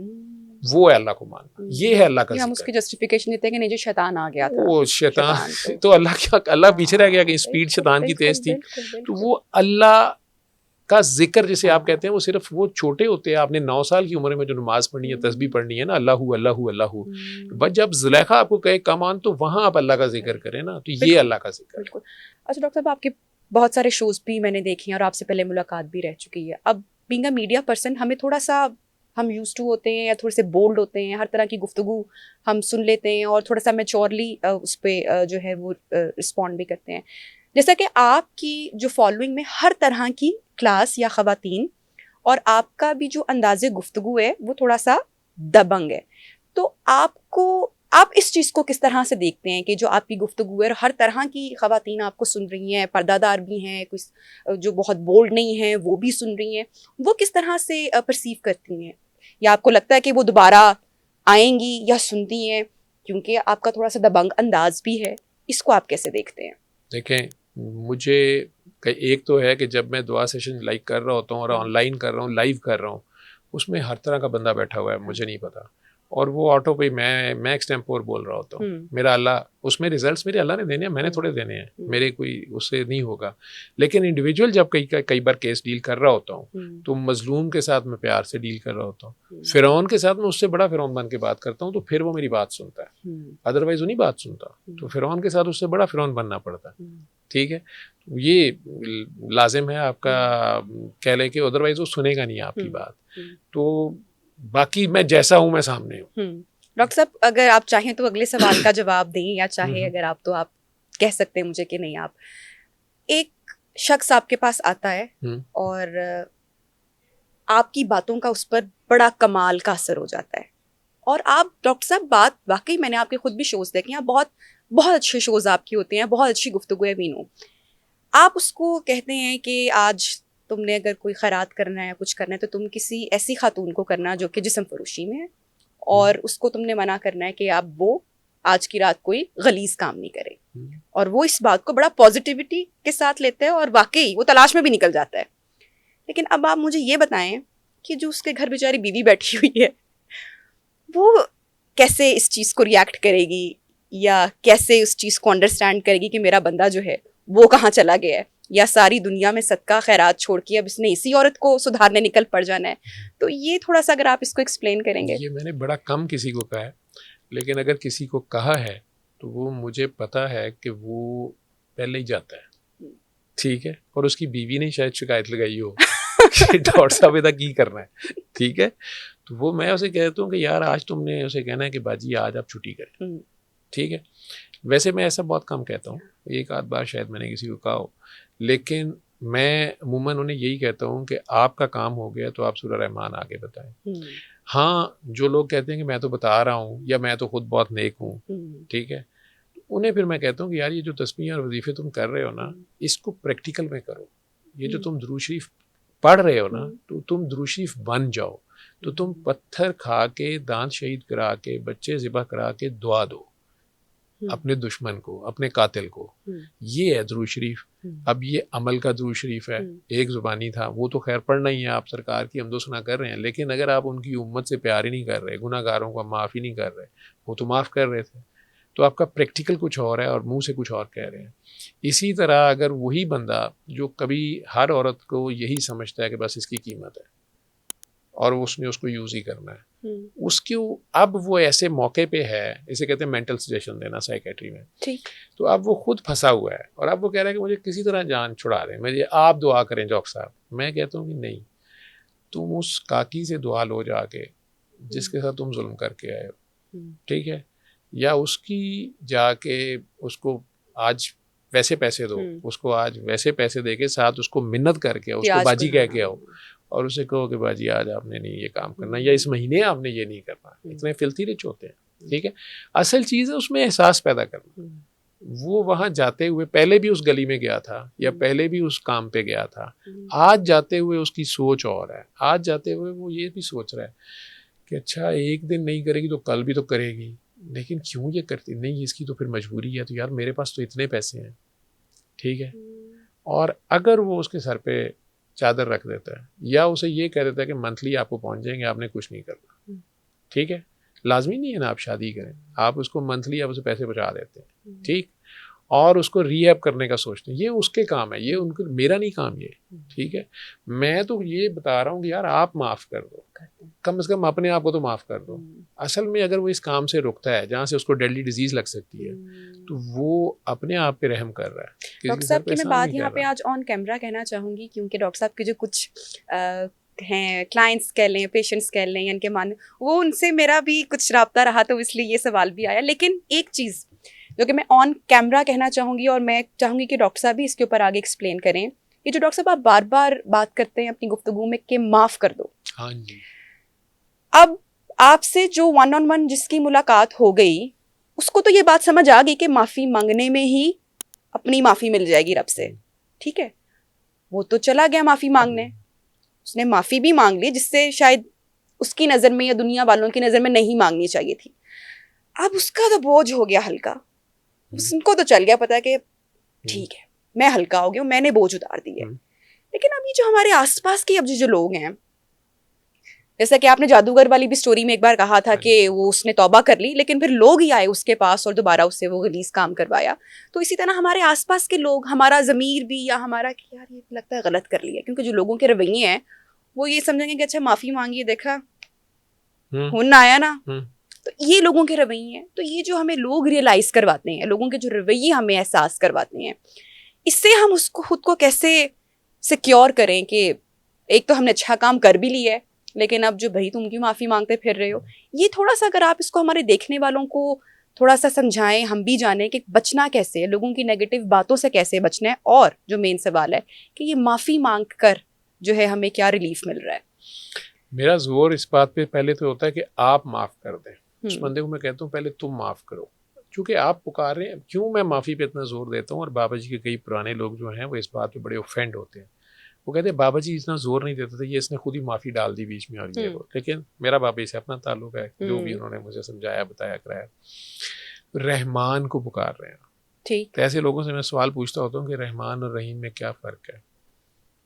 وہ ہے اللہ کو ماننا. یہ ہے اللہ کا ذکر. ہم اس کی جسٹیفیکیشن دیتے ہیں کہ نہیں جو شیطان آ گیا تھا, وہ شیطان تو اللہ کیا, اللہ پیچھے رہ گیا کہ اسپیڈ شیطان کی تیز تھی. تو وہ اللہ کا ذکر جسے آپ کہتے ہیں, وہ صرف وہ چھوٹے ہوتے ہیں. آپ نے 9 سال کی عمر میں جو نماز پڑھنی ہے, تسبیح پڑھنی ہے نا, اللہ اللہ اللہ, بس جب زلیخا آپ کو کہے کم آن, تو وہاں آپ اللہ کا ذکر کریں نا, تو یہ اللہ کا ذکر. بالکل. اچھا ڈاکٹر صاحب, آپ کے بہت سارے شوز بھی میں نے دیکھے ہیں اور آپ سے پہلے ملاقات بھی رہ چکی ہے. اب بینگ اے میڈیا پرسن ہمیں تھوڑا سا, ہم یوز ٹو ہوتے ہیں یا تھوڑے سے بولڈ ہوتے ہیں, ہر طرح کی گفتگو ہم سن لیتے ہیں اور تھوڑا سا میچورلی اس پہ جو ہے وہ رسپونڈ بھی کرتے ہیں. جیسا کہ آپ کی جو فالوئنگ میں ہر طرح کی کلاس یا خواتین, اور آپ کا بھی جو انداز گفتگو ہے وہ تھوڑا سا دبنگ ہے, تو آپ اس چیز کو کس طرح سے دیکھتے ہیں کہ جو آپ کی گفتگو ہے اور ہر طرح کی خواتین آپ کو سن رہی ہیں, پردہ دار بھی ہیں, کچھ جو بہت بولڈ نہیں ہیں وہ بھی سن رہی ہیں, وہ کس طرح سے پرسیو کرتی ہیں, یا آپ کو لگتا ہے کہ وہ دوبارہ آئیں گی یا سنتی ہیں, کیونکہ آپ کا تھوڑا سا دبنگ انداز بھی ہے, اس کو آپ کیسے دیکھتے ہیں؟ دیکھیں, مجھے ایک تو ہے کہ جب میں دعا سیشن لائک کر رہا ہوتا ہوں اور آن لائن کر رہا ہوں, لائیو کر رہا ہوں, اس میں ہر طرح کا بندہ بیٹھا ہوا ہے, مجھے نہیں پتا, اور وہ آٹو پہ میں ایکسٹیمپور بول رہا ہوتا ہوں. میرا اللہ, اس میں ریزلٹس میرے اللہ نے دینے ہیں, میں نے تھوڑے دینے ہیں, میرے کوئی اس سے نہیں ہوگا. لیکن انڈیویجول جب کئی بار کیس ڈیل کر رہا ہوتا ہوں, تو مظلوم کے ساتھ میں پیار سے ڈیل کر رہا ہوتا ہوں. فرعون کے ساتھ میں اس سے بڑا فرعون بن کے بات کرتا ہوں, تو پھر وہ میری بات سنتا ہے, ادروائز وہ نہیں بات سنتا. تو فرعون کے ساتھ اس سے بڑا فرعون بننا پڑتا ہے. ٹھیک ہے, یہ لازم ہے آپ کا کہہ لے کہ ادروائز وہ سنے گا نہیں آپ کی بات. تو باقی میں جیسا ہوں میں سامنے ہوں. ڈاکٹر صاحب, اگر آپ چاہیں تو اگلے سوال کا جواب دیں, یا چاہے اگر آپ تو آپ کہہ سکتے ہیں مجھے کہ نہیں. آپ, ایک شخص آپ کے پاس آتا ہے اور آپ کی باتوں کا اس پر بڑا کمال کا اثر ہو جاتا ہے. اور آپ ڈاکٹر صاحب بات واقعی میں نے آپ کے خود بھی شوز دیکھے ہیں, بہت بہت اچھے شوز آپ کی ہوتے ہیں, بہت اچھی گفتگو ہے مینو. آپ اس کو کہتے ہیں کہ آج تم نے اگر کوئی خیرات کرنا ہے, کچھ کرنا ہے, تو تم کسی ایسی خاتون کو کرنا جو کہ جسم فروشی میں ہے, اور اس کو تم نے منع کرنا ہے کہ اب وہ آج کی رات کوئی غلیظ کام نہیں کرے. اور وہ اس بات کو بڑا پازیٹیوٹی کے ساتھ لیتے ہیں, اور واقعی وہ تلاش میں بھی نکل جاتا ہے. لیکن اب آپ مجھے یہ بتائیں کہ جو اس کے گھر بیچاری بیوی بیٹھی ہوئی ہے, وہ کیسے اس چیز کو ریئیکٹ کرے گی, یا کیسے اس چیز کو انڈرسٹینڈ کرے گی کہ میرا بندہ جو ہے وہ کہاں چلا گیا ہے, یا ساری دنیا میں صدقہ خیرات چھوڑ کے اب اس نے اسی عورت کو سدھارنے نکل پڑ جانا ہے. تو یہ تھوڑا سا اگر آپ اس کو ایکسپلین کریں گے. یہ میں نے بڑا کم کسی کو کہا ہے, لیکن اگر کسی کو کہا ہے تو وہ مجھے پتا ہے کہ وہ پہلے ہی جاتا ہے, ٹھیک ہے, اور اس کی بیوی نے شاید شکایت لگائی ہو کہ ڈاکٹر صاحب ادا کی کرنا ہے, ٹھیک ہے. تو وہ میں اسے کہتا ہوں کہ یار آج تم نے اسے کہنا ہے کہ باجی آج آپ چھٹی کریں, ٹھیک ہے. ویسے میں ایسا بہت کم کہتا ہوں, ایک آدھ بار شاید میں نے کسی کو کہا ہو, لیکن میں عموماً انہیں یہی کہتا ہوں کہ آپ کا کام ہو گیا تو آپ سورہ رحمان آگے بتائیں. ہاں, جو لوگ کہتے ہیں کہ میں تو بتا رہا ہوں یا میں تو خود بہت نیک ہوں, ٹھیک ہے, انہیں پھر میں کہتا ہوں کہ یار یہ جو تسبیح اور وظیفے تم کر رہے ہو نا, اس کو پریکٹیکل میں کرو. یہ جو تم درود شریف پڑھ رہے ہو نا, تو تم درود شریف بن جاؤ. تو تم پتھر کھا کے, دانت شہید کرا کے, بچے ذبح کرا کے دعا دو اپنے دشمن کو, اپنے قاتل کو. یہ ہے درود شریف. اب یہ عمل کا درود شریف ہے, ایک زبانی تھا, وہ تو خیر پڑھنا ہی ہے, آپ سرکار کی حمد و ثنا کر رہے ہیں, لیکن اگر آپ ان کی امت سے پیار ہی نہیں کر رہے, گناہ گاروں کو معاف ہی نہیں کر رہے, وہ تو معاف کر رہے تھے, تو آپ کا پریکٹیکل کچھ اور ہے اور منہ سے کچھ اور کہہ رہے ہیں. اسی طرح اگر وہی بندہ جو کبھی ہر عورت کو یہی سمجھتا ہے کہ بس اس کی قیمت ہے اور اس نے اس کو یوز ہی کرنا ہے, اس کی اب وہ ایسے موقع پہ ہے, اسے کہتے ہیں مینٹل سجیشن دینا سائیکیٹری میں, تو اب وہ خود پھنسا ہوا ہے اور اب وہ کہہ رہا ہے کہ مجھے کسی طرح جان چھڑا دیں, مجھے آپ دعا کریں ڈاکٹر صاحب. میں کہتا ہوں کہ نہیں, تم اس کاکی سے دعا لو جا کے جس کے ساتھ تم ظلم کر کے آئے ہو, ٹھیک ہے, یا اس کی جا کے اس کو آج ویسے پیسے دو, اس کو آج ویسے پیسے دے کے ساتھ اس کو منت کر کے اس کو باجی کہہ کے آؤ, اور اسے کہو کہ باجی آج آپ نے نہیں یہ کام کرنا, یا اس مہینے آپ نے یہ نہیں کرنا. اتنے فلتھی رچ ہوتے ہیں, ٹھیک ہے. اصل چیز ہے اس میں احساس پیدا کرنا. وہ وہاں جاتے ہوئے پہلے بھی اس گلی میں گیا تھا, یا پہلے بھی اس کام پہ گیا تھا, آج جاتے ہوئے اس کی سوچ اور ہے. آج جاتے ہوئے وہ یہ بھی سوچ رہا ہے کہ اچھا ایک دن نہیں کرے گی تو کل بھی تو کرے گی, لیکن کیوں یہ کرتی نہیں, اس کی تو پھر مجبوری ہے, تو یار میرے پاس تو اتنے پیسے ہیں, ٹھیک ہے. اور اگر وہ اس کے سر پہ چادر رکھ دیتا ہے, یا اسے یہ کہہ دیتا ہے کہ منتھلی آپ کو پہنچ جائیں گے, آپ نے کچھ نہیں کرنا, ٹھیک ہے, لازمی نہیں ہے نا آپ شادی کریں, آپ اس کو منتھلی آپ اسے پیسے پہنچا دیتے ہیں, ٹھیک, اور اس کو ری ایپ کرنے کا سوچتے ہیں, یہ اس کے کام ہے, یہ ان کو, میرا نہیں کام یہ, ٹھیک ہے. میں تو یہ بتا رہا ہوں کہ یار آپ معاف کر دو, کم از کم اپنے آپ کو تو معاف کر دو. اصل میں اگر وہ اس کام سے رکتا ہے جہاں سے اس کو ڈیڈلی ڈیزیز لگ سکتی ہے, تو وہ اپنے آپ پہ رحم کر رہا ہے. ڈاکٹر صاحب کی میں بات یہاں پہ آج آن کیمرہ کہنا چاہوں گی, کیونکہ ڈاکٹر صاحب کے جو کچھ ہیں کلائنٹس کہہ لیں, پیشنٹس کہہ لیں, ان کے مان, وہ ان سے میرا بھی کچھ رابطہ رہا, تو اس لیے یہ سوال بھی آیا. لیکن ایک چیز جو کہ میں آن کیمرہ کہنا چاہوں گی, اور میں چاہوں گی کہ ڈاکٹر صاحب بھی اس کے اوپر آگے ایکسپلین کریں, یہ جو ڈاکٹر صاحب آپ بار بار بات کرتے ہیں اپنی گفتگو میں کہ معاف کر دو. ہاں جی. اب آپ سے جو 1-on-1 جس کی ملاقات ہو گئی, اس کو تو یہ بات سمجھ آ گئی کہ معافی مانگنے میں ہی اپنی معافی مل جائے گی رب سے, ٹھیک ہے. وہ تو چلا گیا معافی مانگنے, اس نے معافی بھی مانگ لی, جس سے شاید اس کی نظر میں یا دنیا والوں کی نظر میں نہیں مانگنی چاہیے تھی. اب اس کا تو بوجھ ہو گیا ہلکا, اس کو تو چل گیا پتا کہ ٹھیک ہے میں ہلکا ہو گیا, میں نے بوجھ اتار دی ہے. لیکن اب یہ جو ہمارے آس پاس کے اب جو لوگ ہیں, جیسا کہ آپ نے جادوگر والی بھی سٹوری میں ایک بار کہا تھا کہ وہ اس نے توبہ کر لی, لیکن پھر لوگ ہی آئے اس کے پاس اور دوبارہ اس سے وہ غلیظ کام کروایا. تو اسی طرح ہمارے آس پاس کے لوگ, ہمارا ضمیر بھی, یا ہمارا کہ یار یہ لگتا ہے غلط کر لیا, کیونکہ جو لوگوں کے رویے ہیں وہ یہ سمجھیں گے کہ اچھا معافی مانگیے, دیکھا ہن آیا نا, تو یہ لوگوں کے رویے ہیں. تو یہ جو ہمیں لوگ ریئلائز کرواتے ہیں, لوگوں کے جو رویے ہمیں احساس کرواتے ہیں, اس سے ہم اس کو خود کو کیسے سیکیور کریں کہ ایک تو ہم نے اچھا کام کر بھی لیا ہے, لیکن اب جو بھائی تم کیوں معافی مانگتے پھر رہے ہو, یہ تھوڑا سا اگر آپ اس کو ہمارے دیکھنے والوں کو تھوڑا سا سمجھائیں, ہم بھی جانیں کہ بچنا کیسے ہے, لوگوں کی نیگیٹو باتوں سے کیسے بچنا ہے, اور جو مین سوال ہے کہ یہ معافی مانگ کر جو ہے ہمیں کیا ریلیف مل رہا ہے. میرا زور اس بات پہ پہلے تو ہوتا ہے کہ آپ معاف کر دیں. اس بندے کو میں کہتا ہوں پہلے تم معاف کرو، چونکہ آپ پکار رہے ہیں. کیوں میں معافی پہ اتنا زور دیتا ہوں، اور بابا جی کے کئی پرانے لوگ جو ہیں وہ اس بات پہ بڑے اوفینڈ ہوتے ہیں. وہ کہتے ہیں بابا جی اتنا زور نہیں دیتے تھے، یہ اس نے خود ہی معافی ڈال دی بیچ میں اور یہ وہ. لیکن میرا بابا سے اپنا تعلق ہے، جو بھی انہوں نے مجھے سمجھایا بتایا کرایا. رحمان کو پکار رہے ہیں. ٹھیک. تو ایسے لوگوں سے میں سوال پوچھتا ہوتا ہوں کہ رحمان اور رحیم میں کیا فرق ہے؟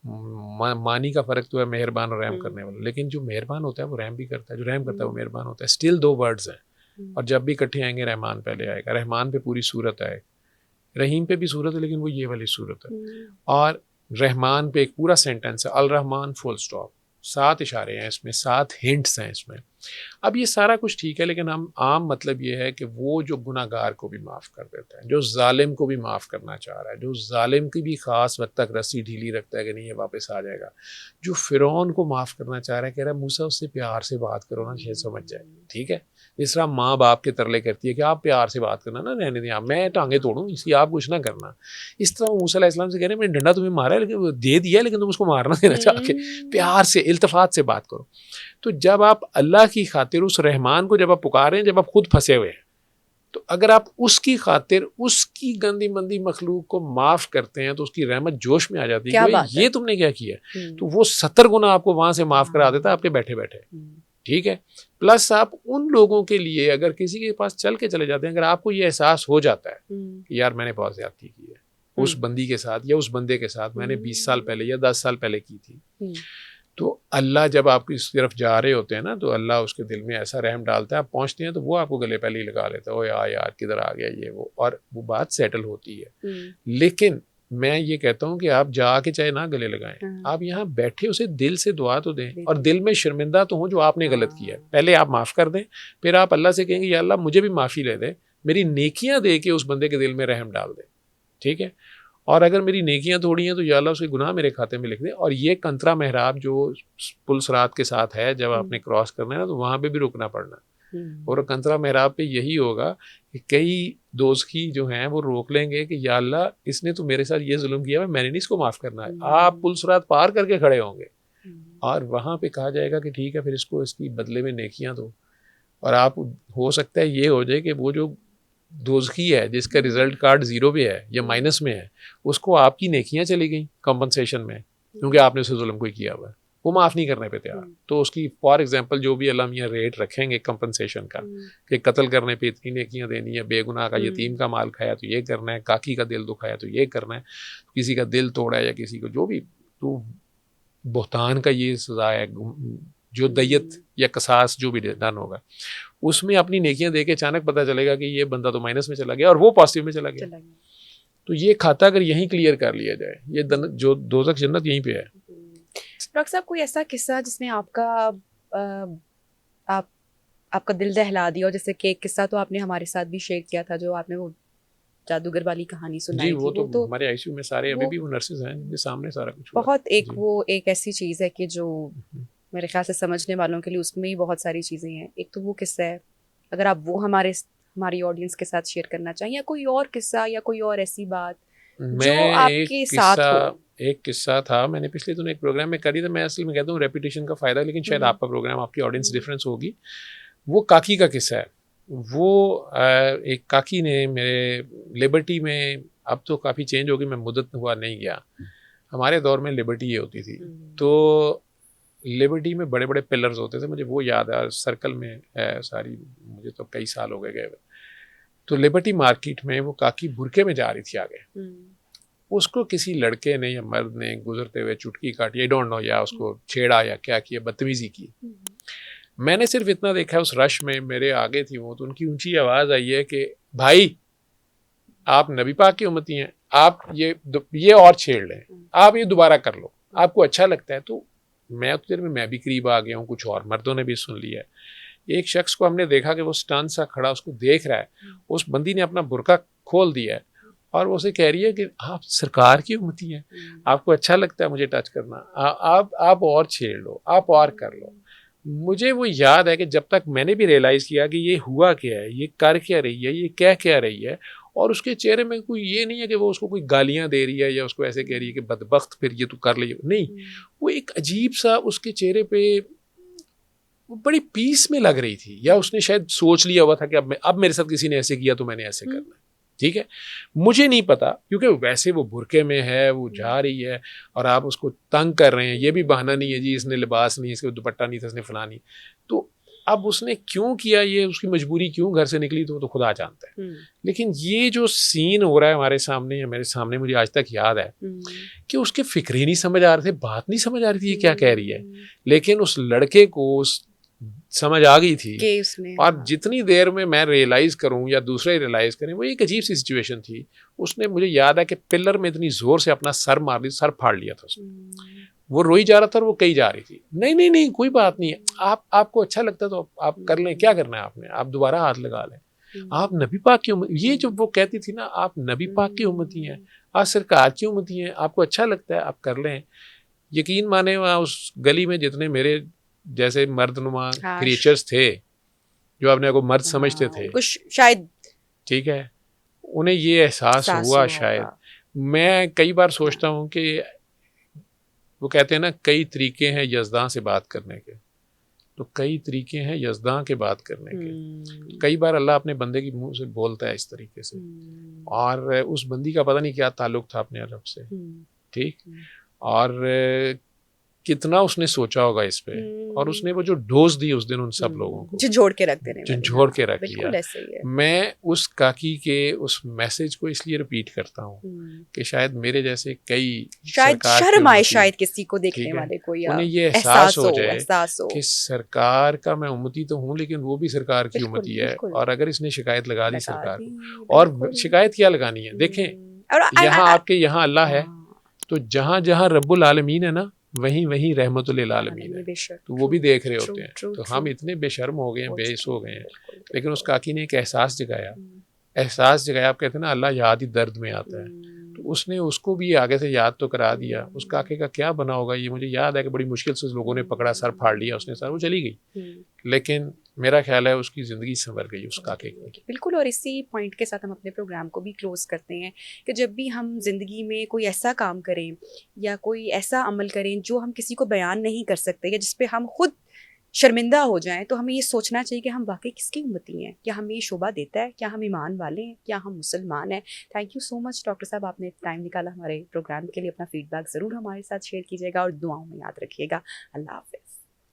معنی کا فرق تو ہے مہربان اور رحم کرنے والا، لیکن جو مہربان ہوتا ہے وہ رحم بھی کرتا ہے، جو رحم کرتا ہے وہ مہربان ہوتا ہے. اسٹل دو ورڈز ہیں، اور جب بھی اکٹھے آئیں گے رحمان پہلے آئے گا. رحمان پہ پوری صورت آئے، رحیم پہ بھی صورت ہے لیکن وہ یہ والی صورت ہے. اور رحمان پہ ایک پورا سینٹنس ہے، الرحمان فل سٹاپ. 7 اشارے ہیں اس میں، 7 ہنٹس ہیں اس میں. اب یہ سارا کچھ ٹھیک ہے، لیکن ہم عام مطلب یہ ہے کہ وہ جو گناہ گار کو بھی معاف کر دیتا ہے، جو ظالم کو بھی معاف کرنا چاہ رہا ہے، جو ظالم کی بھی خاص وقت تک رسی ڈھیلی رکھتا ہے کہ نہیں یہ واپس آ جائے گا، جو فرعون کو معاف کرنا چاہ رہا ہے، کہہ رہا ہے موسیٰ اس سے پیار سے بات کرو نا، شاید سمجھ جائے. ٹھیک ہے، جس طرح ماں باپ کے ترلے کرتی ہے کہ آپ پیار سے بات کرنا نا، رہنے دیں آپ، میں ٹانگیں توڑوں اس کی، آپ کچھ نہ کرنا. اس طرح موسیٰ علیہ السلام سے کہہ رہے ہیں میں نے ڈنڈا تمہیں مارا ہے لیکن دے دیا، لیکن تم اس کو مارنا دینا چاہ کے پیار سے التفات سے بات کرو. تو جب آپ اللہ کی خاطر اس رحمان کو جب آپ پکارے ہیں، جب آپ خود پھنسے ہوئے ہیں، تو اگر آپ اس کی خاطر اس کی گندی مندی مخلوق کو معاف کرتے ہیں تو اس کی رحمت جوش میں آ جاتی ہے کہ یہ تم نے کیا کیا. تو وہ 70 گنا آپ کو وہاں سے معاف کرا دیتا ہے آپ کے بیٹھے بیٹھے. ٹھیک ہے. پلس آپ ان لوگوں کے لیے اگر کسی کے پاس چل کے چلے جاتے ہیں، اگر آپ کو یہ احساس ہو جاتا ہے کہ یار میں نے بہت زیادتی کی ہے اس بندی کے ساتھ یا اس بندے کے ساتھ، میں نے 20 سال پہلے یا 10 سال پہلے کی تھی، تو اللہ جب آپ اس طرف جا رہے ہوتے ہیں نا تو اللہ اس کے دل میں ایسا رحم ڈالتا ہے، آپ پہنچتے ہیں تو وہ آپ کو گلے پہلے ہی لگا لیتا ہے، اوے یار کدھر آ گیا یہ وہ، اور وہ بات سیٹل ہوتی ہے. لیکن میں یہ کہتا ہوں کہ آپ جا کے چاہے نہ گلے لگائیں، آپ یہاں بیٹھے اسے دل سے دعا تو دیں، اور دل میں شرمندہ تو ہوں جو آپ نے غلط کیا ہے. پہلے آپ معاف کر دیں، پھر آپ اللہ سے کہیں گے یا اللہ مجھے بھی معافی لے دے، میری نیکیاں دے کے اس بندے کے دل میں رحم ڈال دے. ٹھیک ہے. اور اگر میری نیکیاں تھوڑی ہیں تو یا اللہ اس کے گناہ میرے کھاتے میں لکھ دے. اور یہ کنترا محراب جو پل صراط کے ساتھ ہے، جب آپ نے کراس کرنا ہے نا تو وہاں پہ بھی رکنا پڑنا، اور کنترا محراب پہ یہی ہوگا کہ کئی دوزخی جو ہیں وہ روک لیں گے کہ یا اللہ اس نے تو میرے ساتھ یہ ظلم کیا ہے، میں نے نہیں اس کو معاف کرنا ہے. آپ پل صراط پار کر کے کھڑے ہوں گے اور وہاں پہ کہا جائے گا کہ ٹھیک ہے پھر اس کو اس کی بدلے میں نیکیاں دو. اور آپ ہو سکتا ہے یہ ہو جائے کہ وہ جو دوزخی ہے جس کا ریزلٹ کارڈ 0 پہ ہے یا مائنس میں ہے، اس کو آپ کی نیکیاں چلی گئیں کمپنسیشن میں، کیونکہ آپ نے اسے ظلم کوئی کیا ہوا ہے، وہ معاف نہیں کرنے پہ تیار. تو اس کی فار ایگزامپل جو بھی اللہ میاں ریٹ رکھیں گے کمپنسیشن کا کہ قتل کرنے پہ اتنی نیکیاں دینی ہے، بے گناہ کا یتیم کا مال کھایا تو یہ کرنا ہے، کاکی کا دل دکھایا تو یہ کرنا ہے، کسی کا دل توڑا یا کسی کو جو بھی، تو بہتان کا یہ سزا ہے جو دیت یا قصاص جو بھی ڈن ہوگا، اس میں اپنی نیکیاں دے کے اچانک پتہ چلے گا کہ یہ بندہ تو مائنس میں چلا گیا اور وہ پازیٹیو میں چلا گیا. تو یہ کھاتا اگر یہیں کلیئر کر لیا جائے، یہ جو دوزخ جنت یہیں پہ ہے. ڈاکٹر صاحب کوئی ایسا قصہ جس نے آپ کا دل دہلا دیا، اور جیسے کہ ایک قصہ تو آپ نے ہمارے ساتھ بھی شیئر کیا تھا جو آپ نے وہ جادوگر والی کہانی سنائی جی، تھی، وہ تو ہمارے آئی سی یو میں سارے ابھی بھی وہ نرسز ہیں جن کے سامنے سارا کچھ بہت وہ ایک ایسی چیز ہے کہ جو میرے خیال سے سمجھنے والوں کے لیے اس میں ہی بہت ساری چیزیں ہیں. ایک تو وہ قصہ ہے، اگر آپ وہ ہماری آڈینس کے ساتھ شیئر کرنا چاہیں، یا کوئی اور قصہ یا کوئی اور ایسی بات جو آپ کے ساتھ ہو. ایک قصہ تھا، میں نے پچھلے دنوں ایک پروگرام میں کری تھا، میں اصل میں کہتا ہوں ریپیٹیشن کا فائدہ، لیکن شاید آپ کا پروگرام آپ کی آڈینس ڈفرینس ہوگی. وہ کاکی کا قصہ ہے. وہ ایک کاکی نے میرے لبرٹی میں، اب تو کافی چینج ہوگی، میں مدت ہوا نہیں گیا، ہمارے دور میں لبرٹی یہ ہوتی تھی. تو لبرٹی میں بڑے بڑے پلرز ہوتے تھے، مجھے وہ یاد ہے، سرکل میں ہے ساری، مجھے تو کئی سال ہو گئے. تو لبرٹی مارکیٹ میں وہ کاکی برقعے میں جا رہی تھی آگے، اس کو کسی لڑکے نے یا مرد نے گزرتے ہوئے چٹکی کاٹی، آئی ڈونٹ نو، یا اس کو چھیڑا یا کیا کیا، بدتمیزی کی. میں نے صرف اتنا دیکھا اس رش میں، میرے آگے تھی وہ، تو ان کی اونچی آواز آئی ہے کہ بھائی آپ نبی پاک کی امتی ہیں، آپ یہ اور چھیڑ لیں، آپ یہ دوبارہ کر لو، آپ کو اچھا لگتا ہے. تو میں بھی قریب آ گیا ہوں، کچھ اور مردوں نے بھی سن لیا ہے. ایک شخص کو ہم نے دیکھا کہ وہ سٹن سا کھڑا اس کو دیکھ رہا ہے، اس بندی نے اپنا برقع کھول دیا ہے اور وہ اسے کہہ رہی ہے کہ آپ سرکار کی امتی ہیں، آپ کو اچھا لگتا ہے مجھے ٹچ کرنا، آپ اور چھیڑ لو، آپ اور کر لو. مجھے وہ یاد ہے کہ جب تک میں نے بھی ریئلائز کیا کہ یہ ہوا کیا ہے، یہ کر کیا رہی ہے، یہ کہہ کیا رہی ہے، اور اس کے چہرے میں کوئی یہ نہیں ہے کہ وہ اس کو کوئی گالیاں دے رہی ہے یا اس کو ایسے کہہ رہی ہے کہ بدبخت پھر یہ تو کر لی, نہیں, وہ ایک عجیب سا اس کے چہرے پہ وہ بڑی پیس میں لگ رہی تھی, یا اس نے شاید سوچ لیا ہوا تھا کہ اب میرے ساتھ کسی نے ایسے کیا تو میں نے ایسے کرنا ہے. ٹھیک ہے, مجھے نہیں پتا, کیونکہ ویسے وہ برقعے میں ہے, وہ جا رہی ہے اور آپ اس کو تنگ کر رہے ہیں, یہ بھی بہانہ نہیں ہے جی اس نے لباس نہیں, اس کے دوپٹہ نہیں تھا, اس نے فلاں نہیں. تو اب اس نے کیوں کیا یہ, اس کی مجبوری کیوں گھر سے نکلی, تو خدا جانتا ہے. لیکن یہ جو سین ہو رہا ہے ہمارے سامنے یا میرے سامنے, مجھے آج تک یاد ہے کہ اس کے فکر ہی نہیں سمجھ آ رہے تھے, بات نہیں سمجھ آ رہی تھی یہ کیا کہہ رھی ہے, لیکن اس لڑکے کو سمجھ آ گئی تھی. اور جتنی دیر میں ریئلائز کروں یا دوسرے ریئلائز کریں, وہ ایک عجیب سی سچویشن تھی. اس نے, مجھے یاد ہے کہ پلر میں اتنی زور سے اپنا سر مار لی, سر پھاڑ لیا تھا اس نے. وہ روئی جا رہا تھا اور وہ کہیں جا رہی تھی. نہیں کوئی بات نہیں ہے, آپ کو اچھا لگتا ہے تو آپ کر لیں, کیا کرنا ہے آپ نے, آپ دوبارہ ہاتھ لگا لیں. آپ نبی پاک کی امت, یہ جو وہ کہتی تھی نا, آپ نبی پاک کی امتی ہیں, آپ سرکار کی امتی ہیں, آپ کو اچھا لگتا ہے آپ کر لیں. یقین مانے وہاں اس گلی میں جتنے میرے جیسے مرد نما کریچرز تھے جو اپنے کو مرد سمجھتے تھے شاید, ٹھیک ہے, انہیں یہ احساس ہوا شاید. میں کئی بار سوچتا ہوں کہ وہ کہتے ہیں نا کئی طریقے ہیں یزداں سے بات کرنے کے, تو کئی طریقے ہیں یزداں کے بات کرنے کے. کئی بار اللہ اپنے بندے کی منہ سے بولتا ہے اس طریقے سے, اور اس بندی کا پتہ نہیں کیا تعلق تھا اپنے رب سے, ٹھیک, اور کتنا اس نے سوچا ہوگا اس پہ, اور اس نے وہ جو ڈوز دی اس دن ان سب لوگوں کو, جھنجھوڑ کے رکھ دینے, جھنجھوڑ کے رکھ لیا. میں اس کاکی کے اس میسج کو اس لیے ریپیٹ کرتا ہوں کہ شاید میرے جیسے کئی, شاید شرم آئے شاید کسی کو دیکھنے والے کو, یا انہیں یہ احساس ہو جائے کہ سرکار کا میں امتی تو ہوں لیکن وہ بھی سرکار کی امتی ہے, اور اگر اس نے شکایت لگا دی سرکار کو, اور شکایت کیا لگانی ہے, دیکھیں یہاں آپ کے یہاں اللہ ہے, تو جہاں جہاں رب العالمین ہے نا, وہیں رحمت للعالمین ہے, تو وہ بھی دیکھ رہے ہوتے ہیں. تو ہم اتنے بے شرم ہو گئے ہیں, بے حس ہو گئے ہیں, لیکن اس کاکی نے ایک احساس جگایا. آپ کہتے ہیں نا اللہ یاد ہی درد میں آتا ہے, تو اس نے اس کو بھی آگے سے یاد تو کرا دیا. اس کاکے کا کیا بنا ہوگا یہ مجھے یاد ہے کہ بڑی مشکل سے لوگوں نے پکڑا, سر پھاڑ لیا اس نے, سر وہ چلی گئی, لیکن میرا خیال ہے اس کی زندگی سنور گئی اس کاکے کی. بالکل. اور اسی پوائنٹ کے ساتھ ہم اپنے پروگرام کو بھی کلوز کرتے ہیں کہ جب بھی ہم زندگی میں کوئی ایسا کام کریں یا کوئی ایسا عمل کریں جو ہم کسی کو بیان نہیں کر سکتے یا جس پہ ہم خود شرمندہ ہو جائیں, تو ہمیں یہ سوچنا چاہیے کہ ہم واقعی کس کی امتی ہیں, کیا ہمیں یہ شعبہ دیتا ہے, کیا ہم ایمان والے ہیں, کیا ہم مسلمان ہیں. Thank you so much doctor صاحب, آپ نے ٹائم نکالا ہمارے پروگرام کے لیے. اپنا فیڈ بیک ضرور ہمارے ساتھ شیئر کیجیے گا اور دعاؤں میں یاد رکھیے گا. اللہ حافظ.